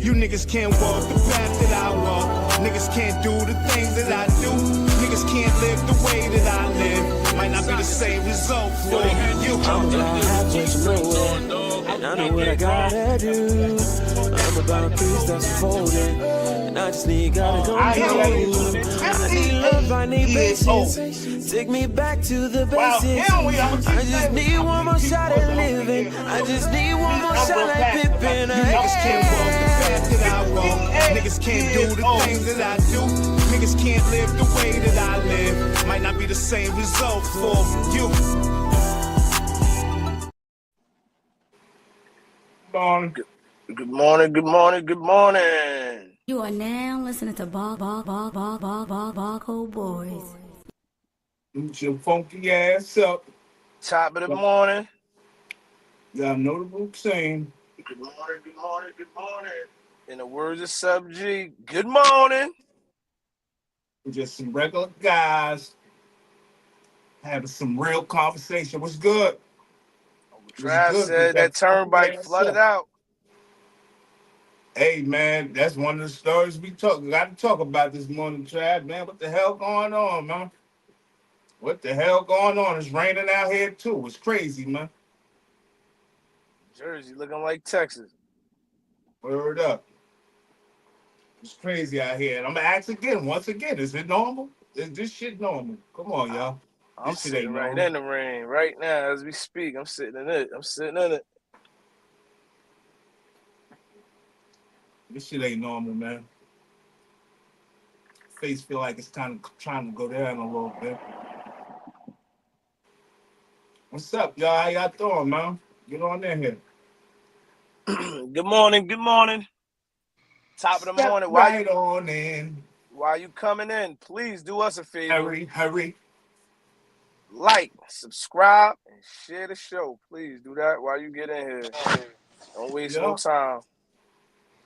You niggas can't walk the path that I walk. Niggas can't do the things that I do. Niggas can't live the way that I live. Might not be the same result for you. I'm about halfway to nowhere, and I know what I gotta do. I'm about 3 steps forward, and I just need gotta go. I need love, I need patience. Take me back to the basics. I just need one more shot at living. I just need one more shot like Pippin. Niggas can't walk the path that I walk. Niggas can't do the things that I do. Niggas can't live the way that I live. Might not be the same result for you. Good morning. You are now listening to Barco Boys. Get your funky ass up. Top of the morning. Got a notable saying. Good morning. In the words of Sub G, good morning. We're just some regular guys having some real conversation. What's good? Trav said that turnpike flooded out. Hey, man, that's one of the stories we got to talk about this morning, Trav, man. What the hell going on, man? What the hell going on? It's raining out here, too. It's crazy, man. Jersey looking like Texas. Word up. It's crazy out here. And I'm going to ask once again, is it normal? Is this shit normal? Come on, y'all. I'm sitting right in the rain right now as we speak. I'm sitting in it. This shit ain't normal, man. Face feel like it's kind of trying to go down a little bit. What's up, y'all? How y'all doing, man? Get on in here. Good morning. Top of the morning. While you coming in, please do us a favor. Hurry. Like, subscribe, and share the show. Please do that while you get in here. Don't waste no time.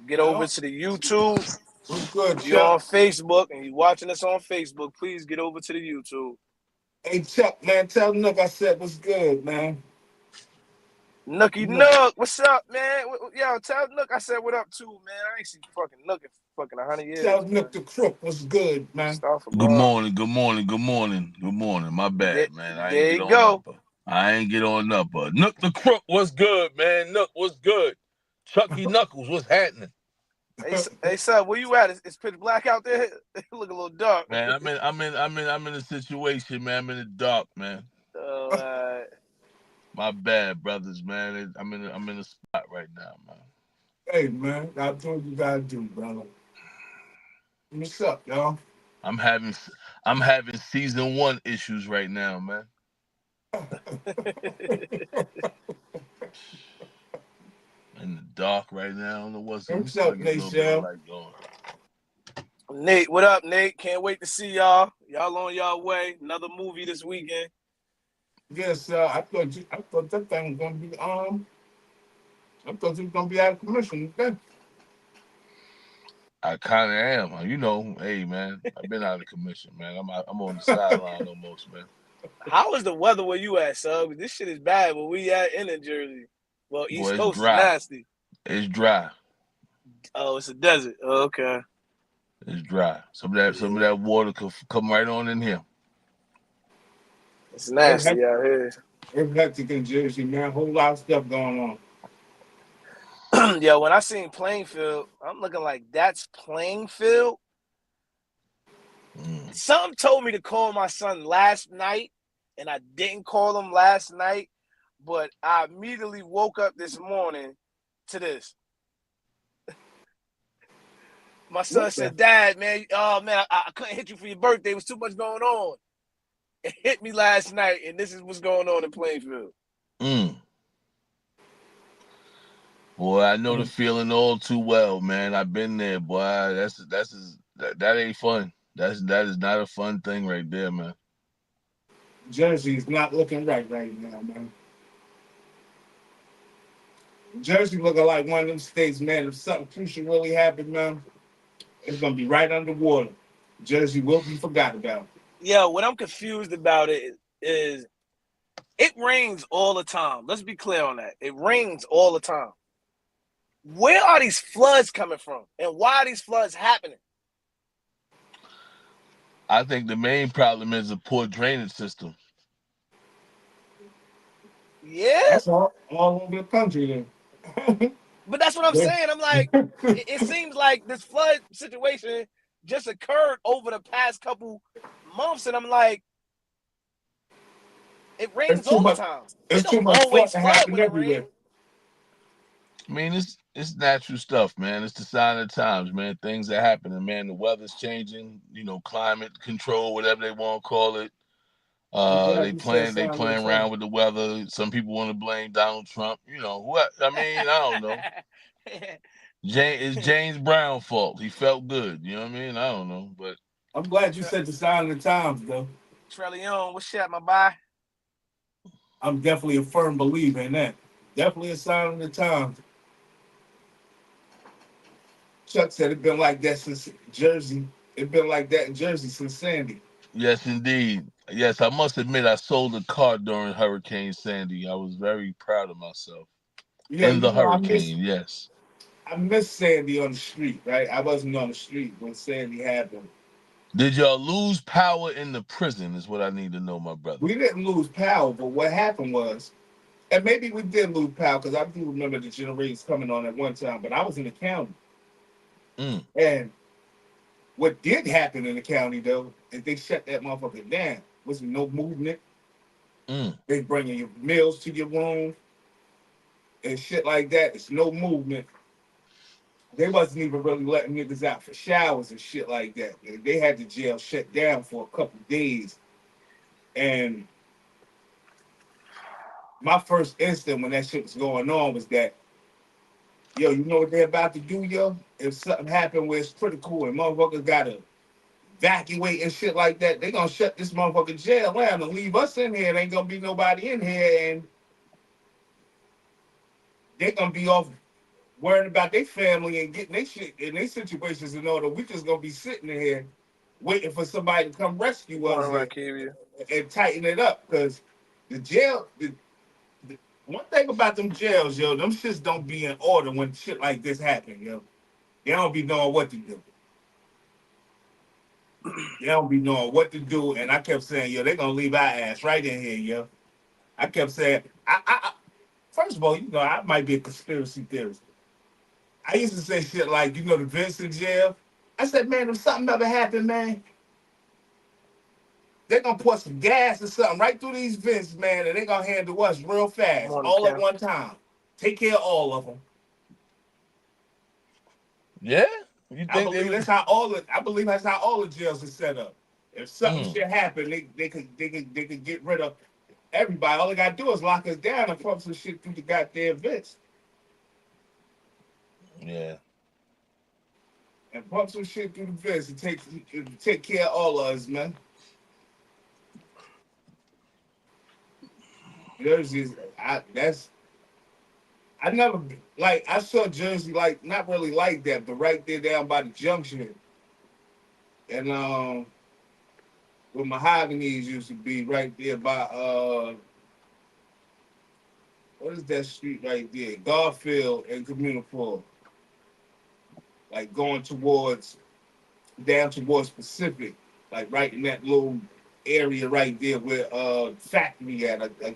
Get over to the YouTube. What's good, You're on Facebook, and you're watching us on Facebook. Please get over to the YouTube. Hey, Chuck, man, tell Nook I said what's good, man. Nookie Nook, what's up, man? Yo, tell Nook I said what up, too, man. I ain't seen fucking Nook in fucking 100 years. Tell Nook the crook what's good, man. Good morning. My bad, man. I ain't get on up. Nook the crook, what's good, man? Nook, what's good? Chucky Knuckles, what's happening? Hey, son, where you at? It's pitch black out there. It look a little dark. Man, I'm in a situation, man. I'm in the dark, man. Oh, my bad, brothers, man. I'm in a spot right now, man. Hey, man, I told you gotta do, brother. What's up, y'all? I'm having season 1 issues right now, man. In the dark right now. I don't know what's up, Nate. Nate, what up, Nate? Can't wait to see y'all. Y'all on y'all way. Another movie this weekend. Yes, I thought that thing was gonna be I thought you was gonna be out of commission today. I kind of am. You know, hey, man, I've been out of commission, man. I'm on the sideline almost, man. How is the weather where you at, sub? This shit is bad where we at in New Jersey. Well, East Coast is nasty. It's dry. Oh, it's a desert. Oh, okay. It's dry. Some of that water could come right on in here. It's nasty out here. It's hectic in Jersey, man. A whole lot of stuff going on. Yeah, when I seen Plainfield, I'm looking like that's Plainfield. Something told me to call my son last night, and I didn't call him last night. But I immediately woke up this morning to this. My son said, Dad, man, I couldn't hit you for your birthday. There was too much going on. It hit me last night, and this is what's going on in Plainfield. Boy, I know the feeling all too well, man. I've been there, boy. That ain't fun. That is not a fun thing right there, man. Jersey is not looking right now, man. Jersey looking like one of them states, man. If something crucial really happened, man, it's gonna be right underwater. Jersey will be forgot about. Yeah, what I'm confused about it is it rains all the time. Let's be clear on that. It rains all the time. Where are these floods coming from? And why are these floods happening? I think the main problem is a poor drainage system. Yeah. That's all over the country then. But that's what I'm saying. I'm like, it seems like this flood situation just occurred over the past couple months, and I'm like, it rains all the time. It It's too don't much always flooding flood when happening it rains. everywhere. I mean, it's natural stuff, man. It's the sign of the times, man. Things are happening, man. The weather's changing. You know, climate control, whatever they want to call it. I'm glad They you said playing something. around with the weather. Some people want to blame Donald Trump. You know what? I mean, I don't know. It's James Brown's fault. He felt good. You know what I mean? I don't know, but I'm glad you said the sign of the times, though. Trellion, what's up, my boy? I'm definitely a firm believer in that. Definitely a sign of the times. Chuck said it's been like that since Jersey. It's been like that in Jersey since Sandy. yes, indeed. Yes, I must admit I sold a car during Hurricane Sandy. I was very proud of myself. Yeah, In you the know, hurricane, yes. I miss Sandy on the street, right? I wasn't on the street when Sandy happened. Did y'all lose power in the prison? Is what I need to know, my brother. We didn't lose power, but what happened was, and maybe we did lose power because I do remember the generators coming on at one time, but I was in the county. And what did happen in the county, though, is they shut that motherfucker down. Was no movement. They bringing your meals to your room and shit like that. It's no movement. They wasn't even really letting niggas out for showers and shit like that. They had the jail shut down for a couple days. And my first instinct when that shit was going on was that, yo, you know what they're about to do, yo? If something happened where it's critical and motherfuckers gotta evacuate and shit like that, they gonna shut this motherfucking jail down and leave us in here. There ain't gonna be nobody in here, and they gonna be off worrying about their family and getting their shit and their situations in order. We just gonna be sitting in here waiting for somebody to come rescue us and tighten it up. Because the jail, the one thing about them jails, yo, them shits don't be in order when shit like this happen, yo. They don't be knowing what to do. They don't be knowing what to do. And I kept saying, yo, they gonna leave our ass right in here, yo. I kept saying, first of all, you know, I might be a conspiracy theorist. I used to say shit like, you know, the vents in jail. I said, man, if something ever happened, man, they're gonna pour some gas or something right through these vents, man, and they're gonna handle us real fast, all at one time. Take care of all of them. Yeah, I believe that's how all the jails are set up. If something should happen, they could get rid of everybody. All they gotta do is lock us down and pump some shit through the goddamn vents. Yeah. And pump some shit through the vents and take care of all of us, man. Jersey, I never like I saw Jersey like not really like that, but right there down by the junction, and where Mahogany's used to be, right there by what is that street right there? Garfield and Communicore, like going down towards Pacific, like right in that little area right there where factory at a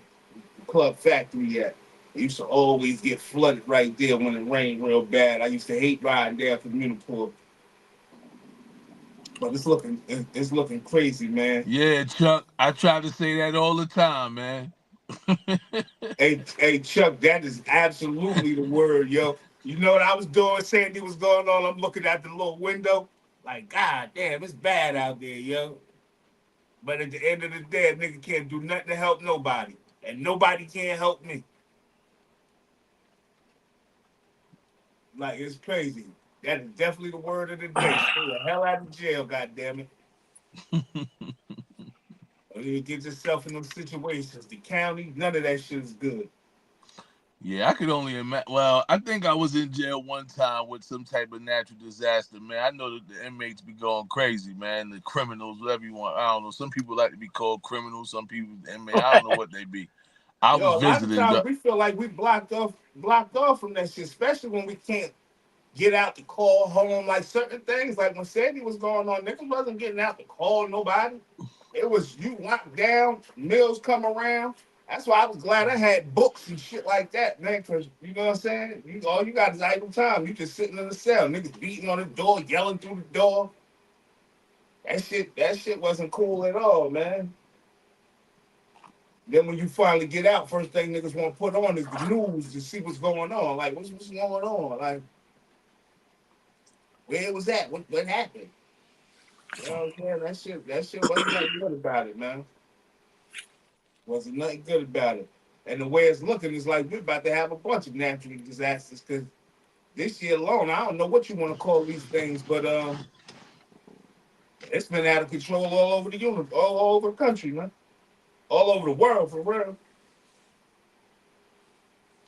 club factory at. It used to always get flooded right there when it rained real bad. I used to hate riding down to Communicore. But it's looking crazy, man. Yeah, Chuck. I try to say that all the time, man. Hey, Chuck, that is absolutely the word, yo. You know what I was doing? Sandy was going on. I'm looking at the little window, like, God damn, it's bad out there, yo. But at the end of the day, a nigga can't do nothing to help nobody, and nobody can help me. Like, it's crazy. That is definitely the word of the day. Stay the hell out of jail, goddammit. When you get yourself in those situations, the county, none of that shit is good. Yeah, I could only imagine. Well, I think I was in jail one time with some type of natural disaster, man. I know that the inmates be going crazy, man. The criminals, whatever you want. I don't know. Some people like to be called criminals. Some people, inmates, I don't know what they be. I Yo, was a lot of visiting. times we feel like we blocked off from that shit, especially when we can't get out to call home. Like certain things, like when Sandy was going on, niggas wasn't getting out to call nobody. It was you locked down, meals come around. That's why I was glad I had books and shit like that, man. Because you know what I'm saying. All you got is idle time. You just sitting in the cell, niggas beating on the door, yelling through the door. That shit wasn't cool at all, man. Then when you finally get out, first thing niggas want to put on is the news to see what's going on. Like, what's going on? Like, where it was at? What happened? You know what I'm saying? That shit wasn't nothing good about it, man. Wasn't nothing good about it. And the way it's looking is like we're about to have a bunch of natural disasters because this year alone, I don't know what you want to call these things, but it's been out of control all over the universe, all over the country, man. All over the world, for real.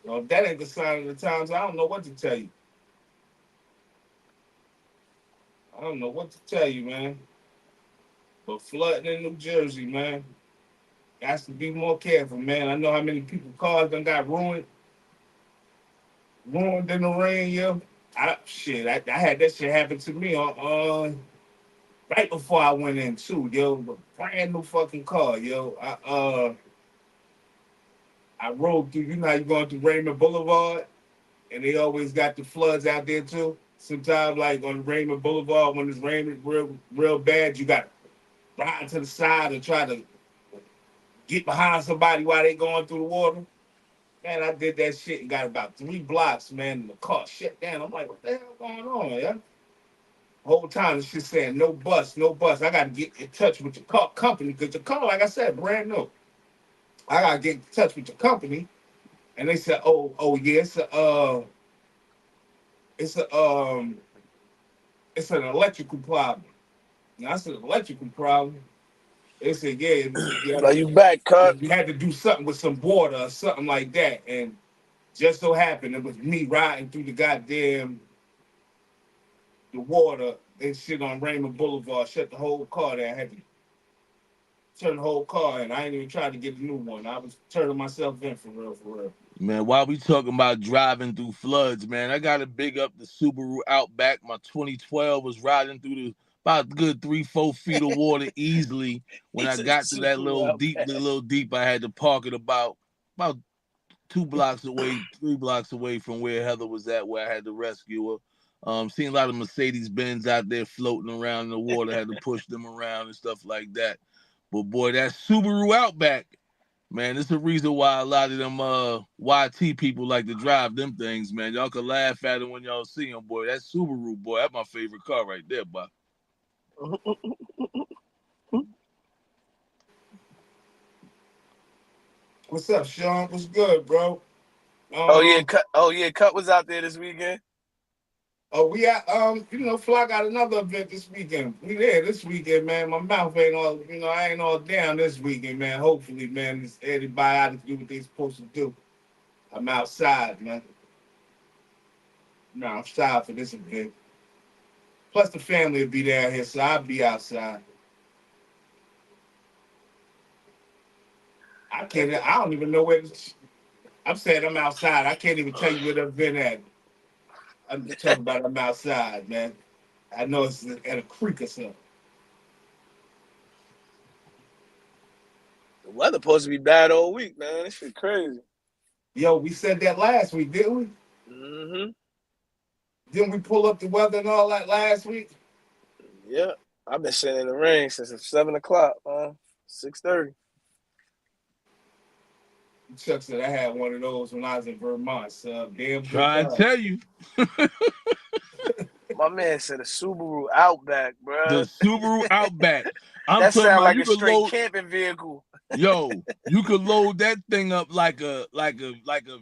Well, if that ain't the sign of the times, I don't know what to tell you. I don't know what to tell you, man. But flooding in New Jersey, man. Got to be more careful, man. I know how many people's cars done got ruined in the rain, yo. I had that shit happen to me on right before I went in too, yo. A brand new fucking car, yo. I rode through, you know how you going through Raymond Boulevard, and they always got the floods out there too. Sometimes, like on Raymond Boulevard, when it's raining real bad, you got to ride to the side and try to get behind somebody while they going through the water. Man, I did that shit and got about 3 blocks, man, and the car shut down. I'm like, what the hell going on, yeah? Whole time it's just saying no bus, no bus. I got to get in touch with the car company because the car, like I said, brand new. I got to get in touch with the company, and they said, oh yeah, it's an electrical problem. And I said, electrical problem. They said, yeah, Are you back, cut? you had to do something with some water or something like that, and just so happened it was me riding through the water and shit on Raymond Boulevard, shut the whole car down. I had to turn the whole car in. I ain't even tried to get a new one. I was turning myself in for real, for real. Man, while we talking about driving through floods, man, I got to big up the Subaru Outback. My 2012 was riding through about good 3-4 feet of water easily. When I got to that little deep, I had to park it about 2 blocks away, 3 blocks away from where Heather was at, where I had to rescue her. Seen a lot of Mercedes Benz out there floating around in the water, had to push them around and stuff like that. But boy, that Subaru Outback, man, it's the reason why a lot of them YT people like to drive them things, man. Y'all can laugh at it when y'all see them, boy. That Subaru, boy, that's my favorite car right there, boy. What's up, Sean? What's good, bro? Cut was out there this weekend. Oh, we got Fly got another event this weekend. We there this weekend, man. My mouth ain't all, I ain't all down this weekend, man. Hopefully, man, everybody out to do what they supposed to do. I'm outside, man. No, I'm outside for this event. Plus the family will be down here, so I'll be outside. I don't even know where I'm saying I'm outside. I can't even tell you where the event at. I'm just talking about I'm outside, man. I know it's at a creek or something. The weather supposed to be bad all week, man. This shit crazy. Yo, we said that last week, didn't we? Mm-hmm. Didn't we pull up the weather and all that last week? Yeah. I've been sitting in the rain since 7 o'clock, 6:30. Chuck said I had one of those when I was in Vermont. So damn good. Try to tell you. My man said a Subaru Outback, bro. The Subaru Outback. That sounds like a straight camping vehicle. Yo, you could load that thing up like a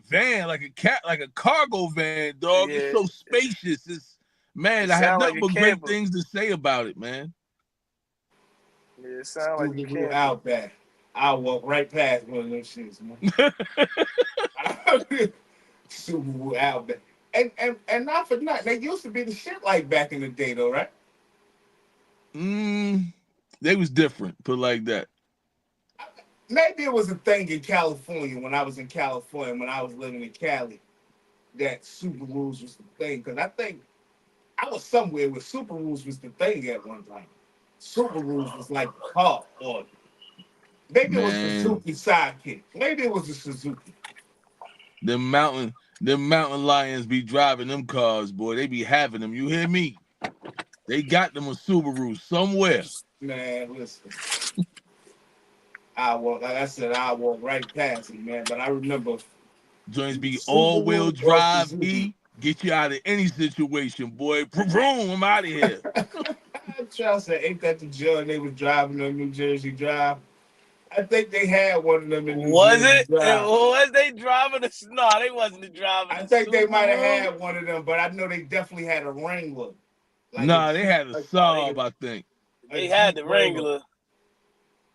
van, like a cargo van, dog. Yeah. It's so spacious. I have nothing but great things to say about it, man. Yeah, it sounds like a Subaru Outback. I'll walk right past one of those shits, man. Subaru Outback. And not for nothing, they used to be the shit like back in the day, though, right? They was different, put like that. maybe it was a thing in California when I was in California, when I was living in Cali, that Subarus was the thing. Because I think I was somewhere where Subarus was the thing at one time. Subarus was like the car, or maybe it was the Man, Suzuki Sidekick. Maybe it was the Suzuki. them mountain lions be driving them cars, boy. They be having them. You hear me? They got them a Subaru somewhere. Man, listen. Like I said, I walk right past it, man. But I remember Joints be all-wheel Subaru or drive, Suzuki. get you out of any situation, boy. Boom, I'm out of here. Charles said, ain't that the joint they was driving on New Jersey Drive? I think they had one of them in New Jersey Drive. Was they driving? No, they wasn't driving. I think they might have had one of them, but I know they definitely had a Wrangler. Nah, they had a Saab, I think. They had the Wrangler.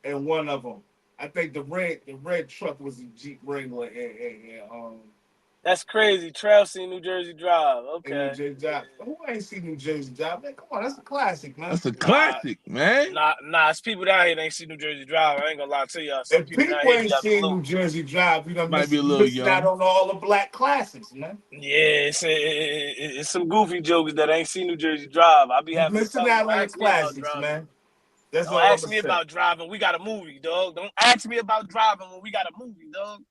And one of them. I think the red truck was a Jeep Wrangler. That's crazy. Trail seen New Jersey Drive. Okay. New Jersey Drive. Who ain't seen New Jersey Drive? Man, come on, that's a classic, man. That's a classic, man. Nah, it's people down here that ain't seen New Jersey Drive. I ain't gonna lie to y'all. If people ain't seen New Jersey Drive, you know, might be a little young. Out on all the black classics, man. Yeah, it's some goofy jokers that ain't seen New Jersey Drive. I be having missing out on the classics, man. That's Don't ask me about driving. We got a movie, dog. Don't ask me about driving when we got a movie, dog.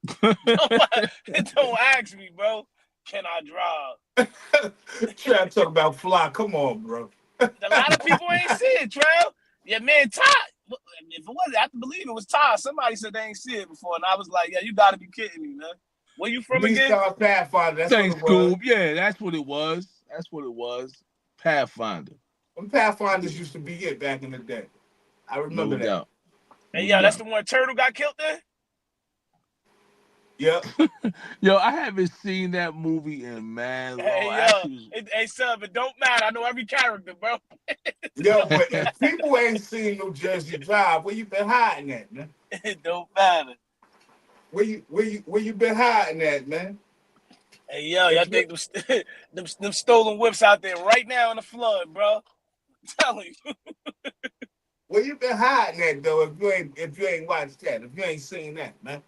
Don't ask me, bro. Can I drive? Try to talk about fly. Come on, bro. A lot of people ain't see it, Trail. Yeah, man, Todd. If it wasn't, I have to believe it was Todd. Somebody said they ain't see it before, and I was like, yeah, you got to be kidding me, man. Where you from again? Pathfinder. That's Thanks, Scoob. Yeah, that's what it was. That's what it was. Pathfinder. When Pathfinders used to be it back in the day. I remember that. Doubt. Hey, yo, that's the one Turtle got killed in? Yep. Yo, I haven't seen that movie in man long. Hey, son, it don't matter. I know every character, bro. Yo, but if people ain't seen New Jersey Drive, where you been hiding at, man? It don't matter. Where you been hiding at, man? Hey, yo, y'all think them stolen whips out there right now in the flood, bro? I'm telling you. Where you been hiding at, though, if you ain't watched that, if you ain't seen that, man?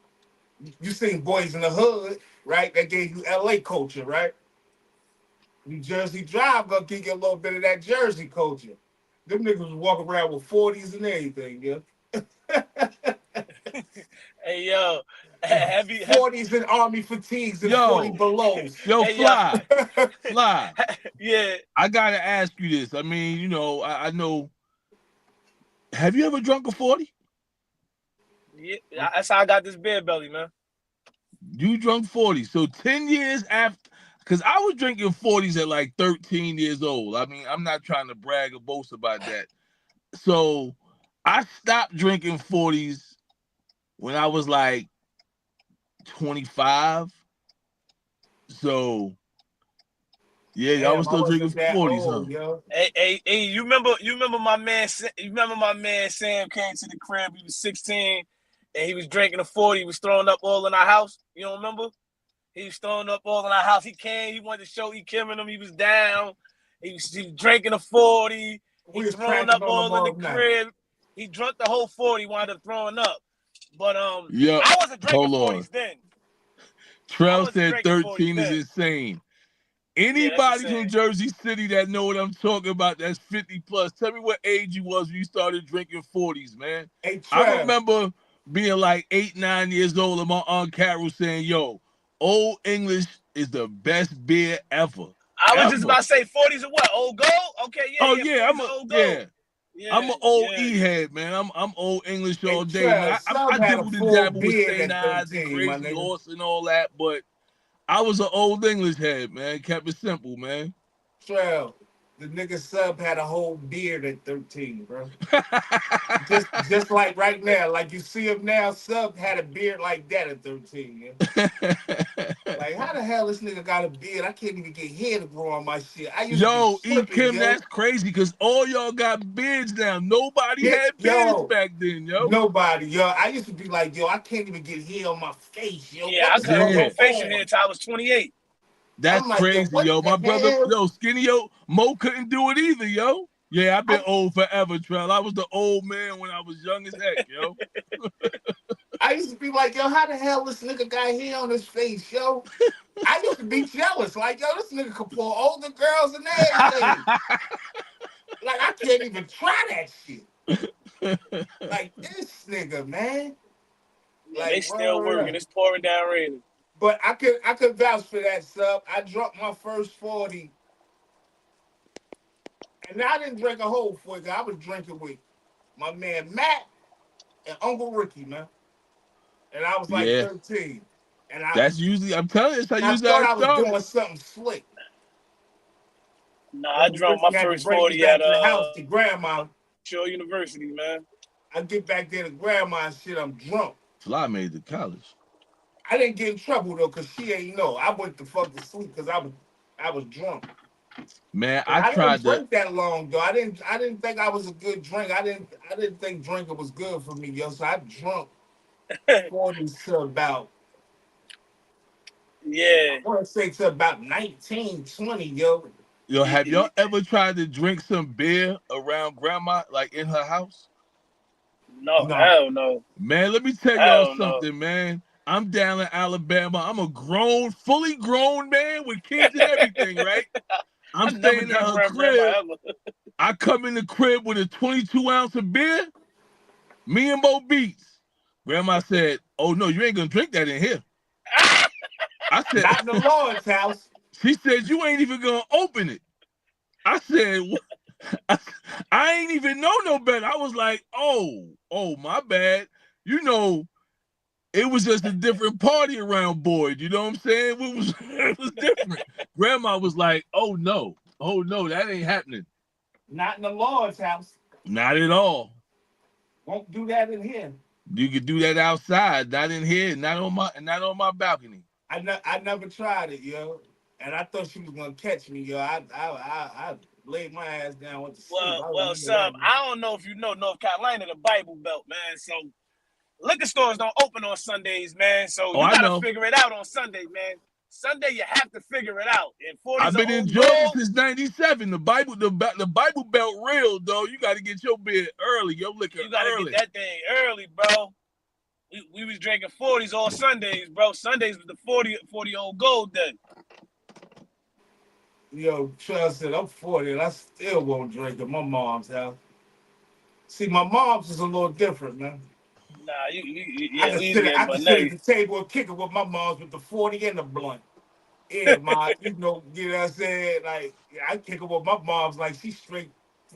You seen Boys in the Hood, right? That gave you LA culture, right? New Jersey Drive gonna give you a little bit of that Jersey culture. Them niggas was walking around with 40s and everything, yeah. Hey, yo. 40s and army fatigues and 40 belows. Yo, hey, Fly. Fly. Yeah. I gotta ask you this. I mean, you know, I know. Have you ever drunk a 40? Yeah, that's how I got this beer belly, man. You drunk 40. So 10 years after, because I was drinking 40s at like 13 years old. I mean, I'm not trying to brag or boast about that. So I stopped drinking 40s when I was like 25. So yeah, I was still drinking 40s, huh? Hey, you remember my man Sam came to the crib, he was 16, and he was drinking a 40, he was throwing up all in our house. You don't remember? He was throwing up all in our house. He came, he wanted to show Kim and him, he was down. He was drinking a 40, he was throwing up all in the crib. He drank the whole 40, wound up throwing up. But I wasn't drinking 40s then. Trell said 13 is insane. Anybody from Jersey City that know what I'm talking about, that's 50 plus, tell me what age you was when you started drinking 40s, man. Hey, I remember being like 8, 9 years old and my Aunt Carol saying, yo, Old English is the best beer ever. I was just about to say 40s or what? Old Gold? Okay, yeah. Oh, yeah, I'm an old E-head, man. I'm Old English all day, man. I dibbled and dabbled with St. Ives and Crazy Horse and all that, but I was an Old English head, man. Kept it simple, man. Trell, the nigga Sub had a whole beard at 13, bro. just like right now, like you see him now, Sub had a beard like that at 13. Yeah? Like, how the hell this nigga got a beard? I can't even get hair to grow on my shit. Kim, that's crazy because all y'all got beards now. Nobody had beards back then, yo. Nobody, yo. I used to be like, yo, I can't even get hair on my face, yo. Yeah, I couldn't grow facial hair until I was 28. That's crazy, yo. My brother, Skinny, Mo couldn't do it either, yo. Yeah, I've been old forever, Trell. I was the old man when I was young as heck, yo. I used to be like, yo, how the hell this nigga got hair on his face, yo? I used to be jealous. Like, yo, this nigga could pull older girls and everything. Like, I can't even try that shit. Like, this nigga, man. Yeah, they Like, still working. word. It's pouring down raining. But I could vouch for that, sub. I dropped my first 40. And I didn't drink a whole 40. I was drinking with my man Matt and Uncle Ricky, man. And I was like Yeah, 13. And that's usually. I'm telling you, that's I usually how thought it I was started. doing something slick. Nah, I Uncle drunk my Ricky had to first bring me 40 at back to the house to grandma. Shaw University, man. I get back there to grandma and shit, I'm drunk. Fly made the college. I didn't get in trouble though, cause she ain't know. I went to fuck to sleep because I was drunk. Man, And I I didn't tried to. drink that long though. I didn't think I was a good drink. I didn't think drinking was good for me, yo. So I drunk 40 to about Yeah. I want to say to about 19, 20, yo. Yo, have y'all ever tried to drink some beer around grandma, like in her house? No, No. hell no. Man, let me tell y'all Hell no. something, man. I'm down in Alabama. I'm a fully grown man with kids and everything, right? I'm I never staying at drank her around grandma crib. ever. I come in the crib with a 22 ounce of beer. Me and Bo Beats. Grandma said, "Oh no, you ain't gonna drink that in here." I said, Not in the Lord's house. she said, "You ain't even gonna open it." I said, I ain't even know no better. I was like, oh, my bad. You know, it was just a different party around Boyd. You know what I'm saying? It was different. Grandma was like, oh no, that ain't happening. Not in the Lord's house. Not at all. Won't do that in here. You could do that outside, not in here, not on my balcony. I never tried it, yo. And I thought she was gonna catch me, yo. I laid my ass down, went to sleep. I Well, remember that. son, I don't know if you know North Carolina, the Bible Belt, man. So liquor stores don't open on Sundays, man. So Oh, you I gotta know. figure it out on Sunday, man. Sunday you have to figure it out. And 40's I've an been in old Georgia goal. since '97. The Bible Belt real, though. You got to get your beer early, your liquor You gotta get early. that thing early, bro. We was drinking 40s all Sundays, bro. Sundays was the 40 old gold day. Yo, Charles said, I'm 40 and I still won't drink at my mom's house. See, my mom's is a little different, man. Nah, yeah, we used to I get can sit at money. the table and kick it with my mom's with the 40 and the blunt. Yeah, ma, you know what I'm saying? Like, yeah, I kick it with my mom's like she's straight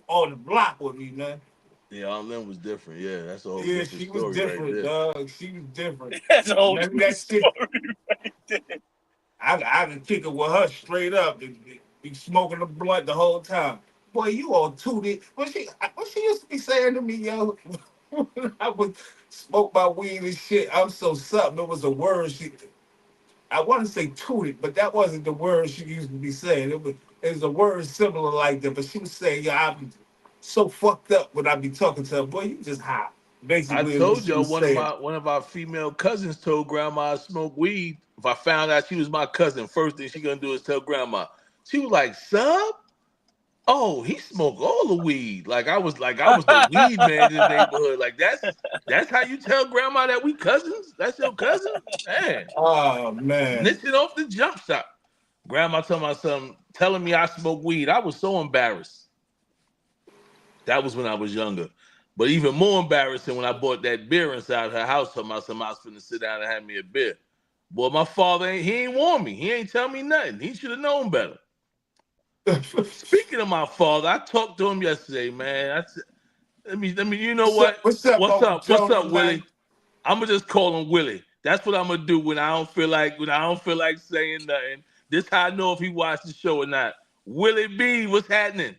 on the block with me, man. Yeah, all them was different. Yeah, that's a whole Yeah, different she was story right different, there. dog. She was different. That's a whole Remember different that shit? story right there. I can kick it with her straight up. Be smoking the blunt the whole time. Boy, you all tooted. What she used to be saying to me, yo, when I would smoke my weed and shit. I'm so something. It was a word I want to say tooted, but that wasn't the word she used to be saying. It was a word similar like that. But she was saying, yeah, I'm so fucked up when I be talking to her. Boy, you just hot. I Basically, is what told she y'all was saying. one of our female cousins told grandma I smoke weed. If I found out she was my cousin, first thing she gonna do is tell grandma. She was like, "Sub, oh, he smoked all the weed." Like I was the weed man in the neighborhood. Like that's how you tell grandma that we cousins? That's your cousin? Man, Oh man. snitching off the jump shot. Grandma told my son, telling me I smoke weed. I was so embarrassed. That was when I was younger. But even more embarrassing when I bought that beer inside her house. Told my son I was finna sit down and have me a beer. Boy, my father ain't warn me. He ain't tell me nothing. He should have known better. Speaking of my father, I talked to him yesterday, man. I said, let me. You know what? What's up, What's Uncle up? What's Tony, up, man? Willie? I'm gonna just call him Willie. That's what I'm gonna do when I don't feel like saying nothing. This how I know if he watched the show or not. Willie B, what's happening?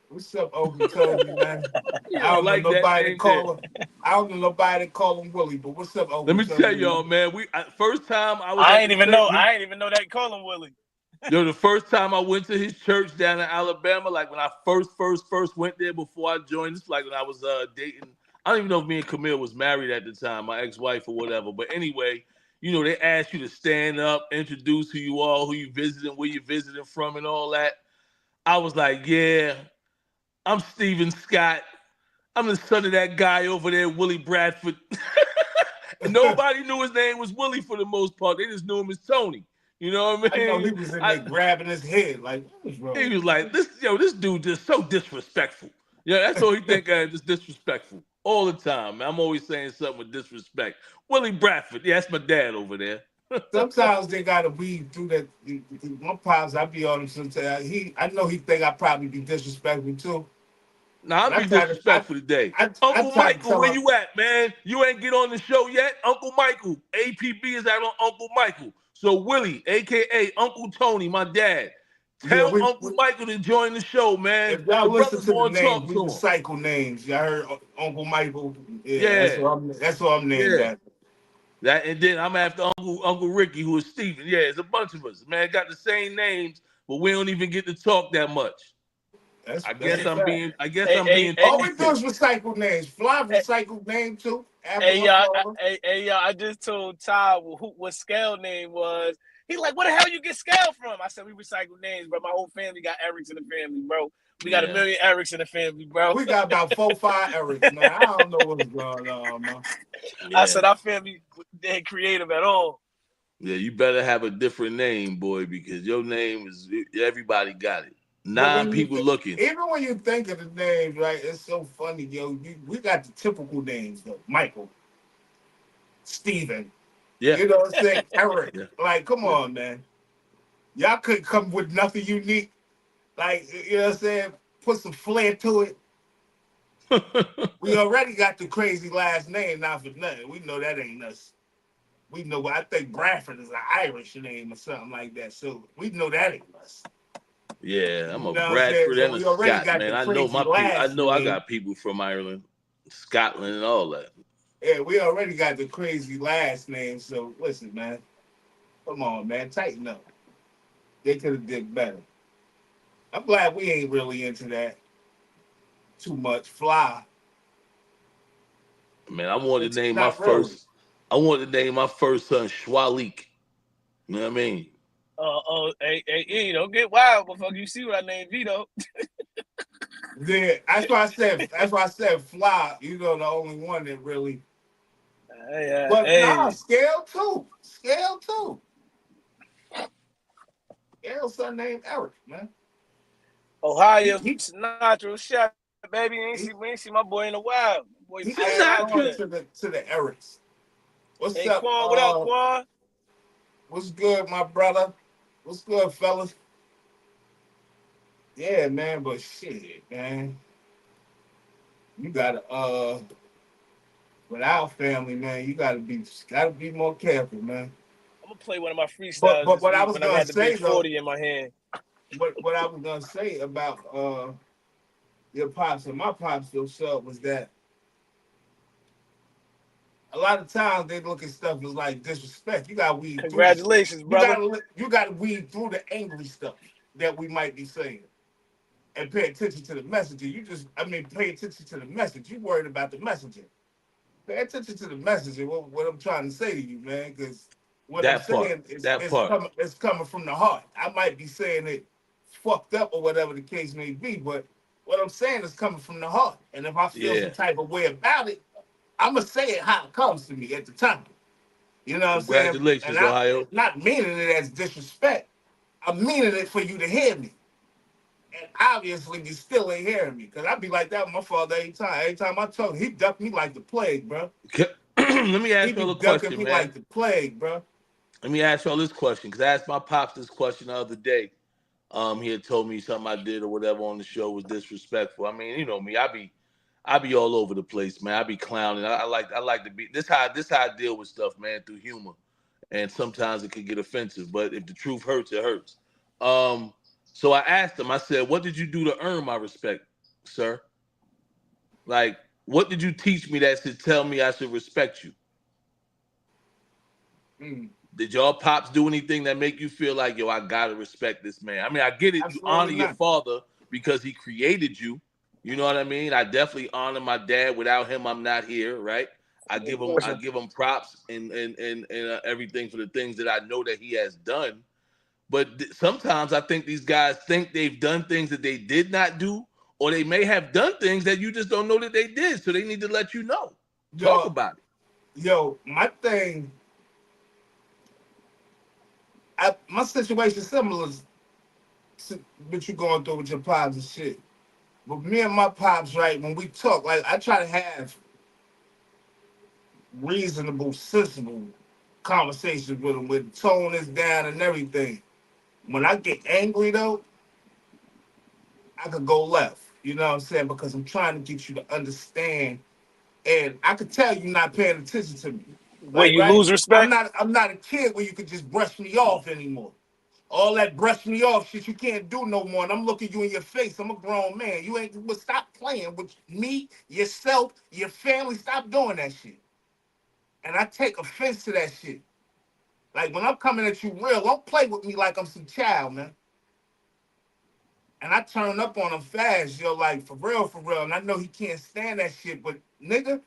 What's up, Uncle Tony, man? You I don't don't know like that nobody to name there. call him. I don't know nobody to call him Willie, but what's up, Let Uncle me tell Tony, y'all, man? man. First time I was I at ain't the even church. know. I ain't even know that call him Willie. Yo, the first time I went to his church down in Alabama, like when I first went there before I joined, this like when I was dating. I don't even know if me and Camille was married at the time, my ex-wife or whatever. But anyway, you know, they asked you to stand up, introduce who you are, who you visiting, where you visiting from, and all that. I was like, yeah, I'm Steven Scott. I'm the son of that guy over there, Willie Bradford. Nobody knew his name was Willie for the most part. They just knew him as Tony. You know what I I mean? know he was in there grabbing his head like, what's wrong? He was like, this dude just so disrespectful. Yeah, that's all he think of, just disrespectful all the time. Man. I'm always saying something with disrespect. Willie Bradford, yeah, that's my dad over there. Sometimes they gotta weed through that. My pops, I be on him sometimes. I know he think I probably be disrespectful too. Nah, I'll be disrespectful today. I Uncle try to Michael, tell where him. you at, man? You ain't get on the show yet? Uncle Michael. APB is out on Uncle Michael. So Willie, a.k.a. Uncle Tony, my dad. Yeah, Tell Uncle Michael to join the show, man. if y'all The listen brothers to the want to names, talk we to him. recycle names. Y'all heard Uncle Michael? Yeah, Yeah. that's what I'm named after. And then I'm after Uncle Ricky, who is Steven. Yeah, it's a bunch of us. Man, got the same names, but we don't even get to talk that much. I guess I'm being all we do is recycle names. Fly recycled name too. Hey y'all, I just told Ty what Scale name was. He's like, where the hell you get Scale from? I said, we recycle names, bro. My whole family got Erics in the family, bro. We got a million Erics in the family, bro. We got about 4 or 5 Erics, man. I don't know what's going on, man. Yeah. I said, our family ain't creative at all. Yeah, you better have a different name, boy, because your name is, everybody got it. 9 people looking. Even when you think of the names, right, it's so funny, yo. We got the typical names, though. Michael, Steven. Yeah. You know what I'm saying? Eric. Yeah. Like, come on, man. Y'all couldn't come with nothing unique. Like, you know what I'm saying? Put some flair to it. We already got the crazy last name, not for nothing. We know that ain't us. We know, I think Bradford is an Irish name or something like that. So we know that ain't us. Yeah, I'm a Bradford and a Scot, man. I know my people. I know I got people from Ireland, Scotland, and all that. Yeah, we already got the crazy last name. So listen, man. Come on, man. Tighten up. They could have did better. I'm glad we ain't really into that too much. Fly. Man, I wanted to name my first. I wanted to name my first son Schwalik. You know what I mean? Hey, don't get wild, motherfucker. You see what I named Vito? Yeah, that's why I said Fly. You know, the only one that really. But Scale too. Scale's son named Eric, man. Ohio Sinatra, shot, baby. We ain't see my boy in a while. Boy, he added to the Erics. What's up, Quan? What up, Quan? What's good, my brother? What's good, fellas? Yeah, man, but shit, man. You gotta with our family, man, you gotta be more careful, man. I'm gonna play one of my freestyles. But what I was gonna say, though, 40 in my hand. What I was gonna say about your pops and my pops themselves was that a lot of times they look at stuff as like disrespect. You gotta weed. Congratulations, brother. You gotta weed through the angry stuff that we might be saying, and pay attention to the messenger. Pay attention to the message. You worried about the messenger. Pay attention to the messenger. What I'm trying to say to you, man, because what I'm saying is coming from the heart. I might be saying it fucked up or whatever the case may be, but what I'm saying is coming from the heart. And if I feel some type of way about it, I'm gonna say it how it comes to me at the time. You know what I'm saying? Congratulations, Ohio. Not meaning it as disrespect. I'm meaning it for you to hear me. And obviously, you still ain't hearing me. Because I be like that with my father every time. Every time I talk, he ducked me like the plague, bro. Let me ask you a question, man. Like the plague, bro. Let me ask y'all this question, because I asked my pops this question the other day. He had told me something I did or whatever on the show was disrespectful. I mean, you know me, I be all over the place, man. I be clowning. I like to be this how I deal with stuff, man, through humor. And sometimes it can get offensive, but if the truth hurts, it hurts. So I asked him, I said, what did you do to earn my respect, sir? Like, what did you teach me that should tell me I should respect you? Did y'all pops do anything that make you feel like, yo, I gotta respect this man? I mean, I get it. Absolutely, you honor your father because he created you. You know what I mean? I definitely honor my dad. Without him, I'm not here, right? I give him props and everything for the things that I know that he has done. But sometimes I think these guys think they've done things that they did not do, or they may have done things that you just don't know that they did. So they need to let you know. Talk about it. Yo, my thing, my situation similar to what you going through with your pops and shit. But me and my pops, right, when we talk, like I try to have reasonable, sensible conversations with him, with tone is down and everything. When I get angry though, I could go left. You know what I'm saying? Because I'm trying to get you to understand, and I could tell you're not paying attention to me. Where Like, you right? lose respect? I'm not a kid where you could just brush me off anymore. All that brush me off shit you can't do no more. And I'm looking you in your face. I'm a grown man. You ain't but stop playing with me, yourself, your family. Stop doing that shit. And I take offense to that shit. Like when I'm coming at you real, don't play with me like I'm some child, man. And I turn up on him fast, yo, like for real, for real. And I know he can't stand that shit, but nigga,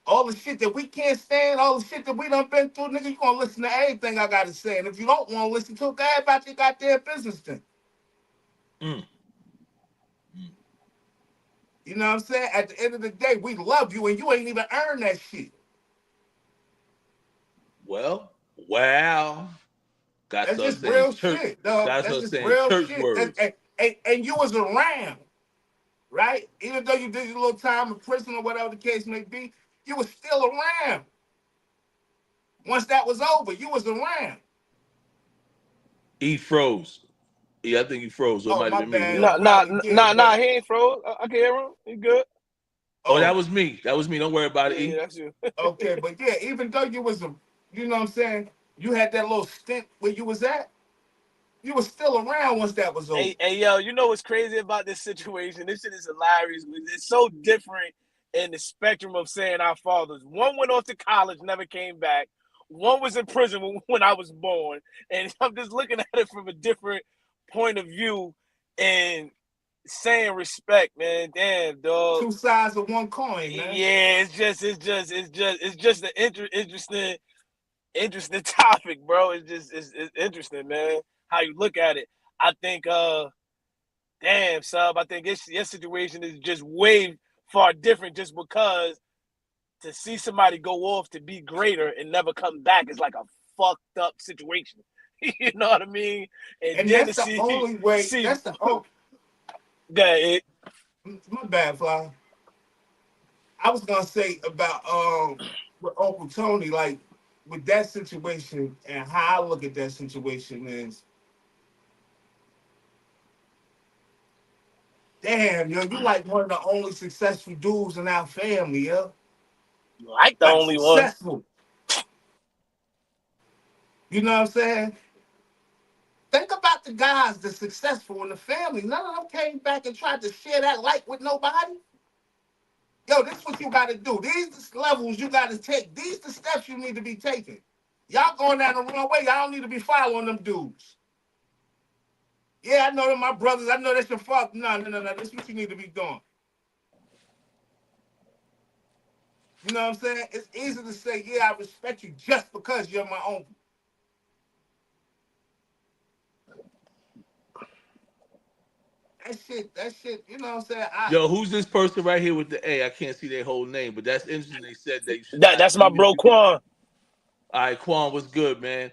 all the shit that we can't stand, all the shit that we done been through, nigga, you gonna listen to everything I gotta say. And if you don't wanna listen to it, go ahead about your goddamn business then. Mm. You know what I'm saying? At the end of the day, we love you and you ain't even earned that shit. Well, wow. Got That's us just saying real church. shit, dog. Got That's us just saying real church shit. words. And you was around, right? Even though you did your little time in prison or whatever the case may be, you was still around. Once that was over, you was around. He froze. Yeah, I think he froze. So it Oh, might have my been me. bad. He Nah, nah, probably did, nah. but He ain't froze. I can hear him. He good. Oh, that oh, was me. That was me. Don't worry about it, Yeah, E. that's you. okay. But yeah, even though you was a, you know what I'm saying, you had that little stint where you was at, you was still around once that was over. Hey, yo, you know what's crazy about this situation? This shit is hilarious. It's so different in the spectrum of saying our fathers. One went off to college, never came back. One was in prison when I was born. And I'm just looking at it from a different point of view and saying respect, man. Damn, dog. Two sides of one coin, man. Yeah, it's just an interesting topic, bro. It's interesting, man. How you look at it. I think damn, sub. I think your situation is just way far different just because to see somebody go off to be greater and never come back is like a fucked up situation. You know what I mean? And And then that's to the only way. see That's the oh, that my bad, fly. I was gonna say about with Uncle Tony, like with that situation and how I look at that situation is, damn, yo, you like one of the only successful dudes in our family, yo. like the Like only one. successful. You know what I'm saying? Think about the guys that's successful in the family. None of them came back and tried to share that light with nobody. Yo, this is what you gotta do. These the levels you gotta take. These the steps you need to be taking. Y'all going down the wrong way. Y'all don't need to be following them dudes. Yeah, I know they're my brothers. I know that's your father. No, no, no, no. This is what you need to be doing. You know what I'm saying? It's easy to say, yeah, I respect you just because you're my uncle. That shit, you know what I'm saying? Yo, who's this person right here with the A? I can't see their whole name, but that's interesting. They said that you should not, That's my even if bro you could. Quan. All right, Quan, what's good, man?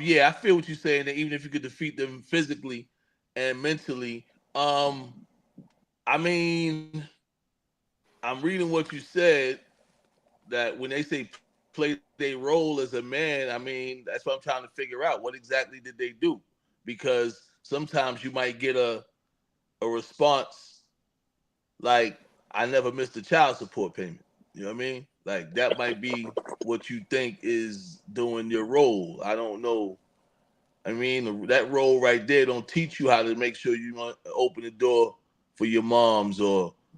Yeah, I feel what you're saying. That even if you could defeat them physically and mentally, I mean, I'm reading what you said that when they say play their role as a man, I mean, that's what I'm trying to figure out. What exactly did they do? Because sometimes you might get a response like, I never missed a child support payment. You know what I mean? Like that might be what you think is doing your role. I don't know. I mean, that role right there don't teach you how to make sure you open the door for your moms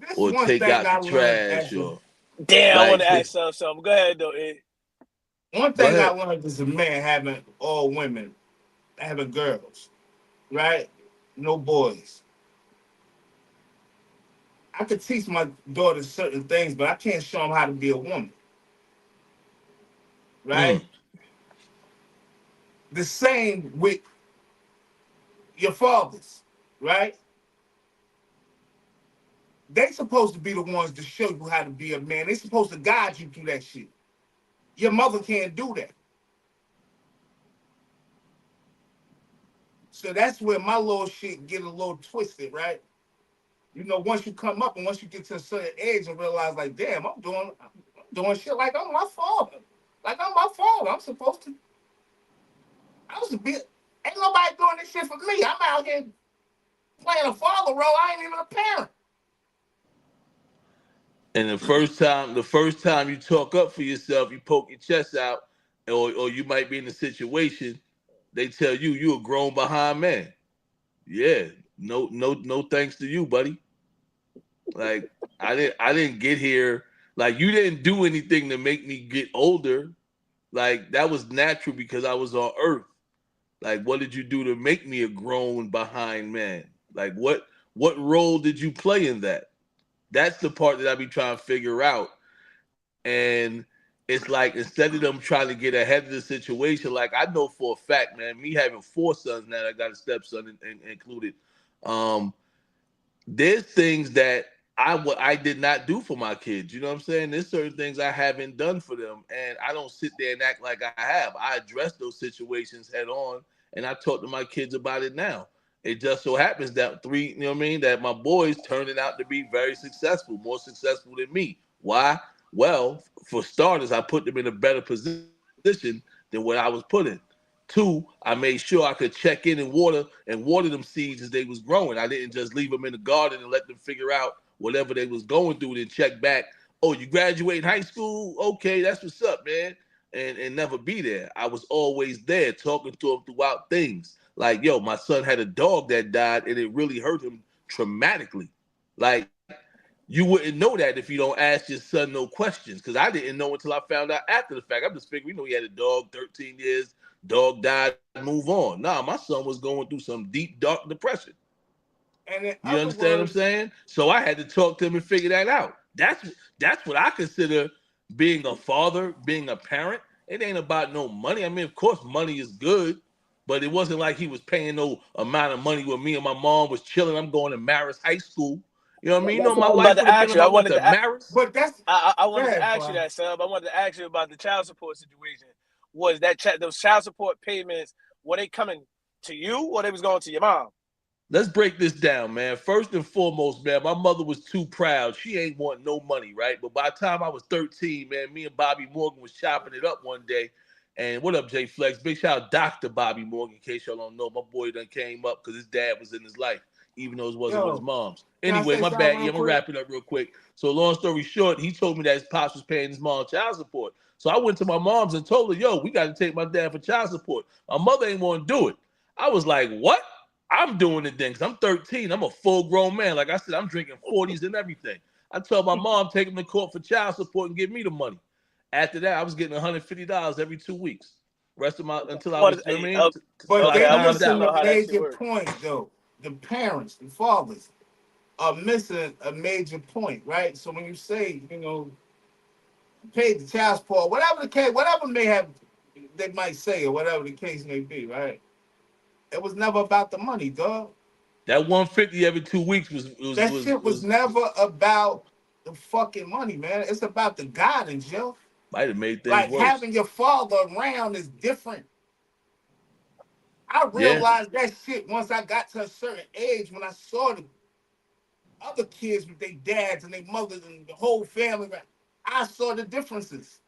This or one take thing out I the learned trash as a or Damn, I want like to ask something. Go ahead though, Ed. one go thing I ahead. learned as a man having all women, having girls, right? No boys. I could teach my daughters certain things, but I can't show them how to be a woman, right? Mm, The same with your fathers, right? They supposed to be the ones to show you how to be a man. They supposed to guide you through that shit. Your mother can't do that. So that's where my little shit get a little twisted, right? You know, once you come up and once you get to a certain age and realize, like, damn, I'm doing shit like I'm my father. Like I'm my father. I'm supposed to. I was a bit. Ain't nobody doing this shit for me. I'm out here playing a father role. I ain't even a parent. And the first time you talk up for yourself, you poke your chest out, or you might be in a situation, they tell you you a grown behind man. Yeah, no thanks to you, buddy. Like I didn't get here. Like you didn't do anything to make me get older. Like that was natural because I was on earth. Like what did you do to make me a grown behind man? Like what role did you play in that? That's the part that I be trying to figure out. And it's like instead of them trying to get ahead of the situation, like I know for a fact, man, me having four sons now, I got a stepson included. Um, there's things that I did not do for my kids. You know what I'm saying? There's certain things I haven't done for them, and I don't sit there and act like I have. I address those situations head on, and I talk to my kids about it now. It just so happens that three, you know what I mean, that my boys turning out to be very successful, more successful than me. Why? Well, for starters, I put them in a better position than what I was put in. Two, I made sure I could check in and water them seeds as they was growing. I didn't just leave them in the garden and let them figure out whatever they was going through, then check back. Oh, you graduate high school? Okay, that's what's up, man. And never be there. I was always there talking to him throughout things. Like, yo, my son had a dog that died and it really hurt him traumatically. Like, you wouldn't know that if you don't ask your son no questions. Because I didn't know until I found out after the fact. I'm just figuring, he had a dog, 13 years, dog died, move on. Nah, my son was going through some deep, dark depression. And in You other understand what I'm words, saying? So I had to talk to him and figure that out. That's what I consider being a father, being a parent. It ain't about no money. I mean, of course, money is good, but it wasn't like he was paying no amount of money when me and my mom was chilling. I'm going to Marist High School. You know what I mean? You know, That's what my I was about life would to have been ask if you. I went to Marist. but that's I go wanted to ahead, ask you bro. that, sub. I wanted to ask you about the child support situation. Was that those child support payments, were they coming to you or they was going to your mom? Let's break this down, man. First and foremost, man, my mother was too proud. She ain't want no money, right? But by the time I was 13, man, me and Bobby Morgan was chopping it up one day. And what up, Jay Flex? Big shout out Dr. Bobby Morgan, in case y'all don't know. My boy done came up because his dad was in his life, even though it wasn't with his Yo, mom's. can I Anyway, say my something bad. Yeah, real I'm gonna quick? wrap it up real quick. So long story short, he told me that his pops was paying his mom child support. So I went to my mom's and told her, yo, we got to take my dad for child support. My mother ain't want to do it. I was like, what? I'm doing it then because I'm 13. I'm a full grown man. Like I said, I'm drinking 40s and everything. I told my mom, take him to court for child support and give me the money. After that, I was getting $150 every 2 weeks. Rest of my until I was, you know what I mean? Till But I Okay, they I evened missing understand out. the how that shit major works. point though. The parents, the fathers, are missing a major point, right? So when you say, paid the child support, whatever the case, whatever they might say, or whatever the case may be, right? It was never about the money, dog. That 150 every 2 weeks was was That was shit was was never about the fucking money, man. It's about the guidance, yo. might have made things Like worse. having your father around is different. I Yeah. realized that shit once I got to a certain age when I saw the other kids with their dads and their mothers and the whole family. I saw the differences.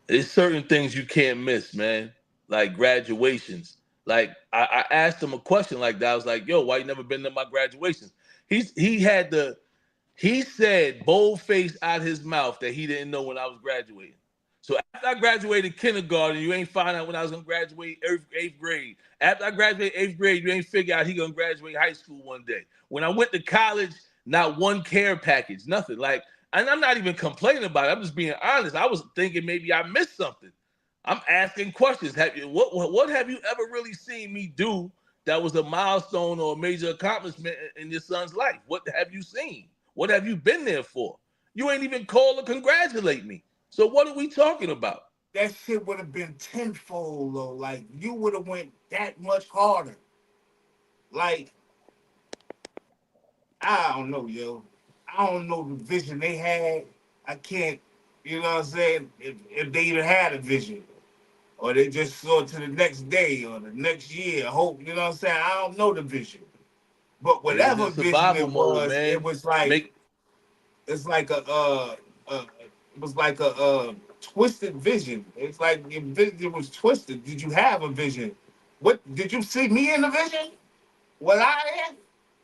There's certain things you can't miss, man. Like graduations. Like I asked him a question like that. I was like, yo, why you never been to my graduations? He said bold faced out his mouth that he didn't know when I was graduating. So after I graduated kindergarten, you ain't find out when I was gonna graduate eighth grade. After I graduated eighth grade, you ain't figure out he gonna graduate high school one day. When I went to college, not one care package, nothing. Like, and I'm not even complaining about it. I'm just being honest. I was thinking maybe I missed something. I'm asking questions. What have you ever really seen me do that was a milestone or a major accomplishment in your son's life? What have you seen? What have you been there for? You ain't even called to congratulate me. So what are we talking about? That shit would have been tenfold, though. Like you would have went that much harder. Like I don't know, yo. I don't know the vision they had. I can't. You know what I'm saying? If they even had a vision, or they just saw it to the next day or the next year. Hope, you know what I'm saying? I don't know the vision, but They was in whatever vision survival it mode, was, man. Make it's like it was like a twisted vision. It's like your vision was twisted. Did you have a vision? What did you see me in the vision? What I had?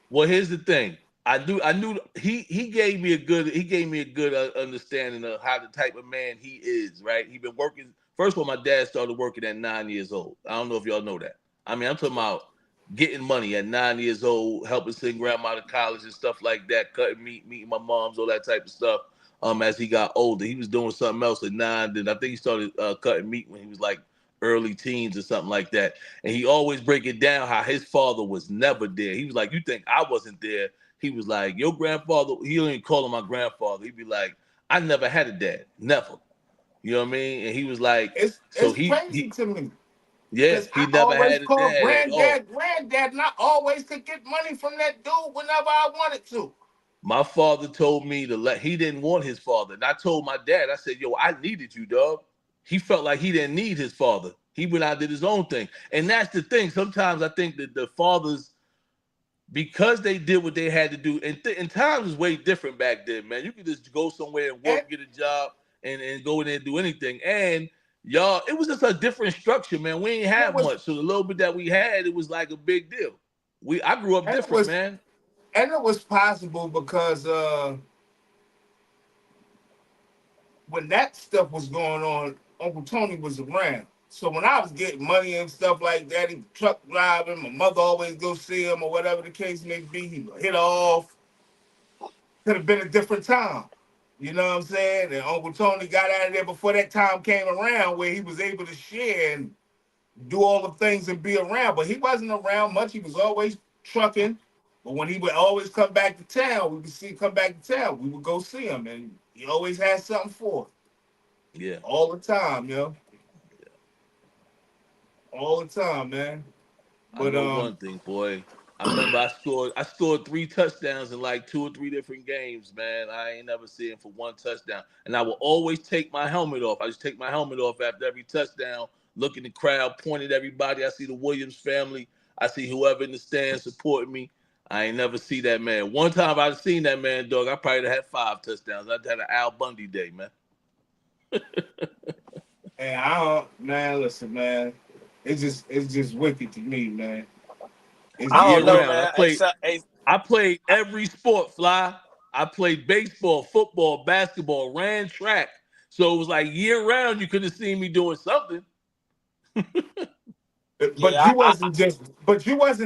Well, here's the thing. I knew he gave me a good understanding of how the type of man he is. Right. He been working. First of all, my dad started working at 9 years old. I don't know if y'all know that. I mean, I'm talking about getting money at 9 years old, helping send grandma to college and stuff like that, cutting meat, meeting my moms, all that type of stuff. As he got older, he was doing something else at 9. Then I think he started cutting meat when he was like early teens or something like that. And he always break it down how his father was never there. He was like, "You think I wasn't there?" He was like, "Your grandfather." He don't even call him my grandfather. He'd be like, "I never had a dad, never." You know what I mean? And he was like, so It's crazy to me. yeah, Because he I never always had a called dad at all. granddad, and I always could get money from that dude whenever I wanted to. My father told me to let. He didn't want his father, and I told my dad. I said, "Yo, I needed you, dog." He felt like he didn't need his father. He went out and did his own thing, and that's the thing. Sometimes I think that the fathers, because they did what they had to do, and times was way different back then, man. You could just go somewhere and And work, get a job, and go in there and do anything. And y'all, it was just a different structure, man. We ain't it have was much, so the little bit that we had, it was like a big deal. I grew up and it different, was man. and it was possible because when that stuff was going on, Uncle Tony was around. So when I was getting money and stuff like that, he truck driving, my mother always go see him or whatever the case may be, he would hit her off. Could have been a different time. You know what I'm saying? And Uncle Tony got out of there before that time came around where he was able to share and do all the things and be around. But he wasn't around much. He was always trucking. But when he would always come back to town, we would see him come back to town. We would go see him, and he always had something for us. Yeah. All the time, yo. All the time, man. I But know one thing, boy. I remember I scored 3 touchdowns in like 2 or 3 different games, man. I ain't never seen him for 1 touchdown. And I will always take my helmet off. I just take my helmet off after every touchdown, look in the crowd, point at everybody. I see the Williams family. I see whoever in the stands supporting me. I ain't never see that man. One time I'd seen that man, dog. I probably had 5 touchdowns. I had an Al Bundy day, man. and I don't, man, listen, man. It's just wicked to me, man. It's I just don't Year know, wicked. round. man. I played every sport, Fly. I played baseball, football, basketball, ran track. So it was like year round, you could have seen me doing something. But Yeah, you wasn't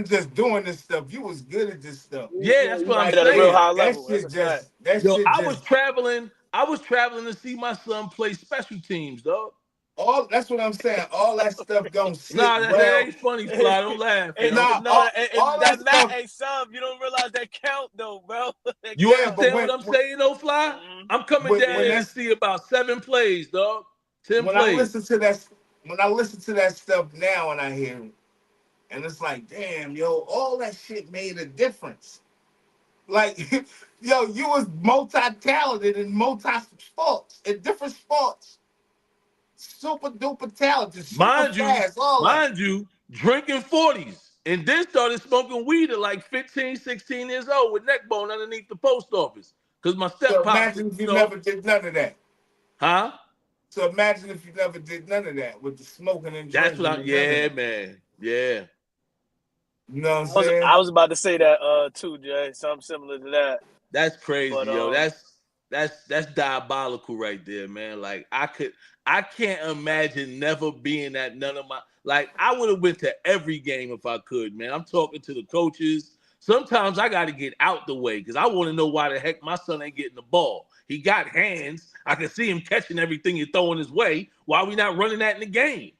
just doing this stuff. You was good at this stuff. Yeah, that's what I'm at a real Like saying. high that level. That's shit a fact. just that Yo, shit I was just traveling. I was traveling to see my son play special teams, dog. all that's what I'm saying. All that stuff don't sit Nah, that well. ain't funny, Fly. Don't laugh, yo. Nah, No, all that that Matt stuff, ain't sub. You don't realize that count though, bro. That You yeah, count. but understand what I'm saying, though, Fly? Mhm. I'm coming when, down when there to Yeah. that's see about 7 plays, dog. 10 when I plays. listen to that when I listen to that stuff now and I hear it, and it's like, damn, yo, all that shit made a difference. Like, yo, you was multi-talented in multi-sports, in different sports. Super duper talented, super Mind you, fast, all that. mind you, drinking 40s. And then started smoking weed at like 15, 16 years old with neck bone underneath the post office. Because my step So pops, imagine if you never did none of that. huh? So imagine if you never did none of that with the smoking and That's what drinking I'm, and none of yeah, that. man. Yeah. You know what I'm I saying? was about to say that too, Jay. Something similar to that. That's But crazy, yo. That's diabolical right there, man. Like I can't imagine never being at none of my like I would have went to every game if I could, man. I'm talking to the coaches. Sometimes I got to get out the way because I want to know why the heck my son ain't getting the ball. He got hands. I can see him catching everything you're throwing his way. Why are we not running that in the game?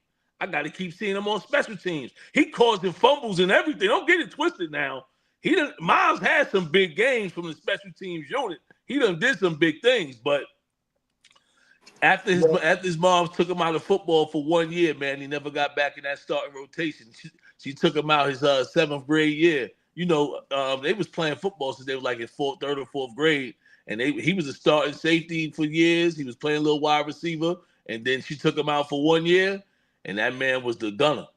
I got to keep seeing him on special teams. He causing fumbles and everything. Don't get it twisted now. He done Miles had some big games from the special teams unit. He done did some big things, but Well, after his mom took him out of football for 1 year, man, he never got back in that starting rotation. She took him out his 7th grade year. You know, they was playing football since they were like in third or fourth grade, and he was a starting safety for years. He was playing a little wide receiver, and then she took him out for 1 year, and that man was the gunner.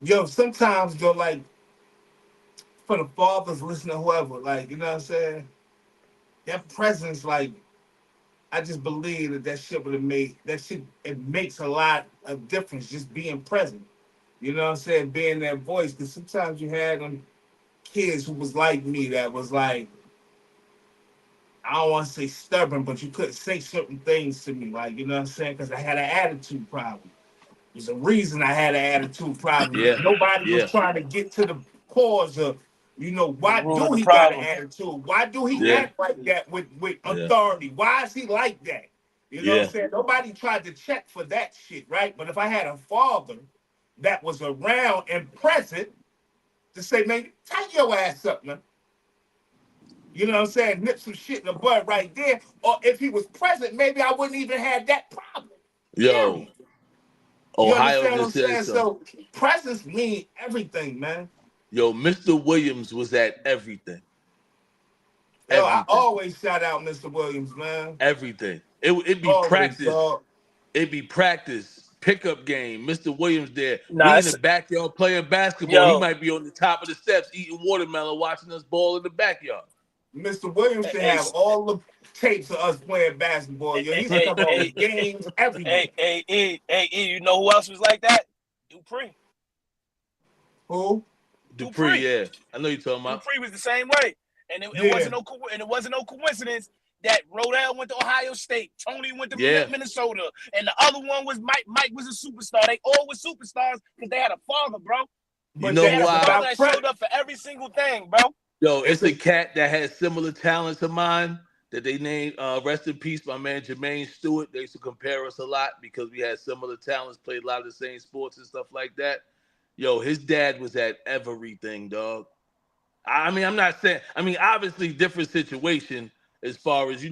Yo, sometimes though, like for the fathers listening, whoever, like you know what I'm saying, that presence, like I just believe that shit would have made that shit. It makes a lot of difference just being present. You know what I'm saying, being that voice. Because sometimes you had them kids who was like me that was like, I don't want to say stubborn, but you couldn't say certain things to me, like you know what I'm saying, because I had an attitude problem. There's a reason I had an attitude problem. Yeah, Nobody was yeah, trying to get to the cause of, The why root of do the he got an problem. attitude? Why do he yeah, act like that with yeah, authority? Why is he like that? You know what I'm yeah, saying? Nobody tried to check for that shit, right? But if I had a father that was around and present to say, man, tie your ass up, man. You know what I'm saying? Nip some shit in the bud right there. Or if he was present, maybe I wouldn't even have that problem. yo, Period. You Ohio understand what I'm just said saying? something. So presence mean everything, man. Yo, Mr. Williams was at everything. Yo, I Everything. always shout out Mr. Williams, man. Everything. It be Always, practice. dog. It be practice. Pickup game. Mr. Williams there. Nah, We in the it's, backyard playing basketball. He yo, might be on the top of the steps eating watermelon, watching us ball in the backyard. Mr. Williams should hey, have all the tapes of us playing basketball. Yo, he hey, used to hey, come on the hey, games every day. you know who else was like that? Dupree. Who? Dupree, Dupree. yeah. I know you're talking about. Dupree was the same way, and Yeah. it wasn't no coincidence that Rodell went to Ohio State, Tony went to Yeah. Minnesota, and the other one was Mike. Mike was a superstar. They all were superstars because they had a father, bro. You But know They then had a who it's I father about that showed presence. up for every single thing, bro. Yo, It's it's a a cat that has similar talents of mine that they named rest in peace, my man Jermaine Stewart. They used to compare us a lot because we had similar talents, played a lot of the same sports and stuff like that. Yo, his dad was at everything, dog. I mean, I'm not saying. I mean, obviously, different situation as far as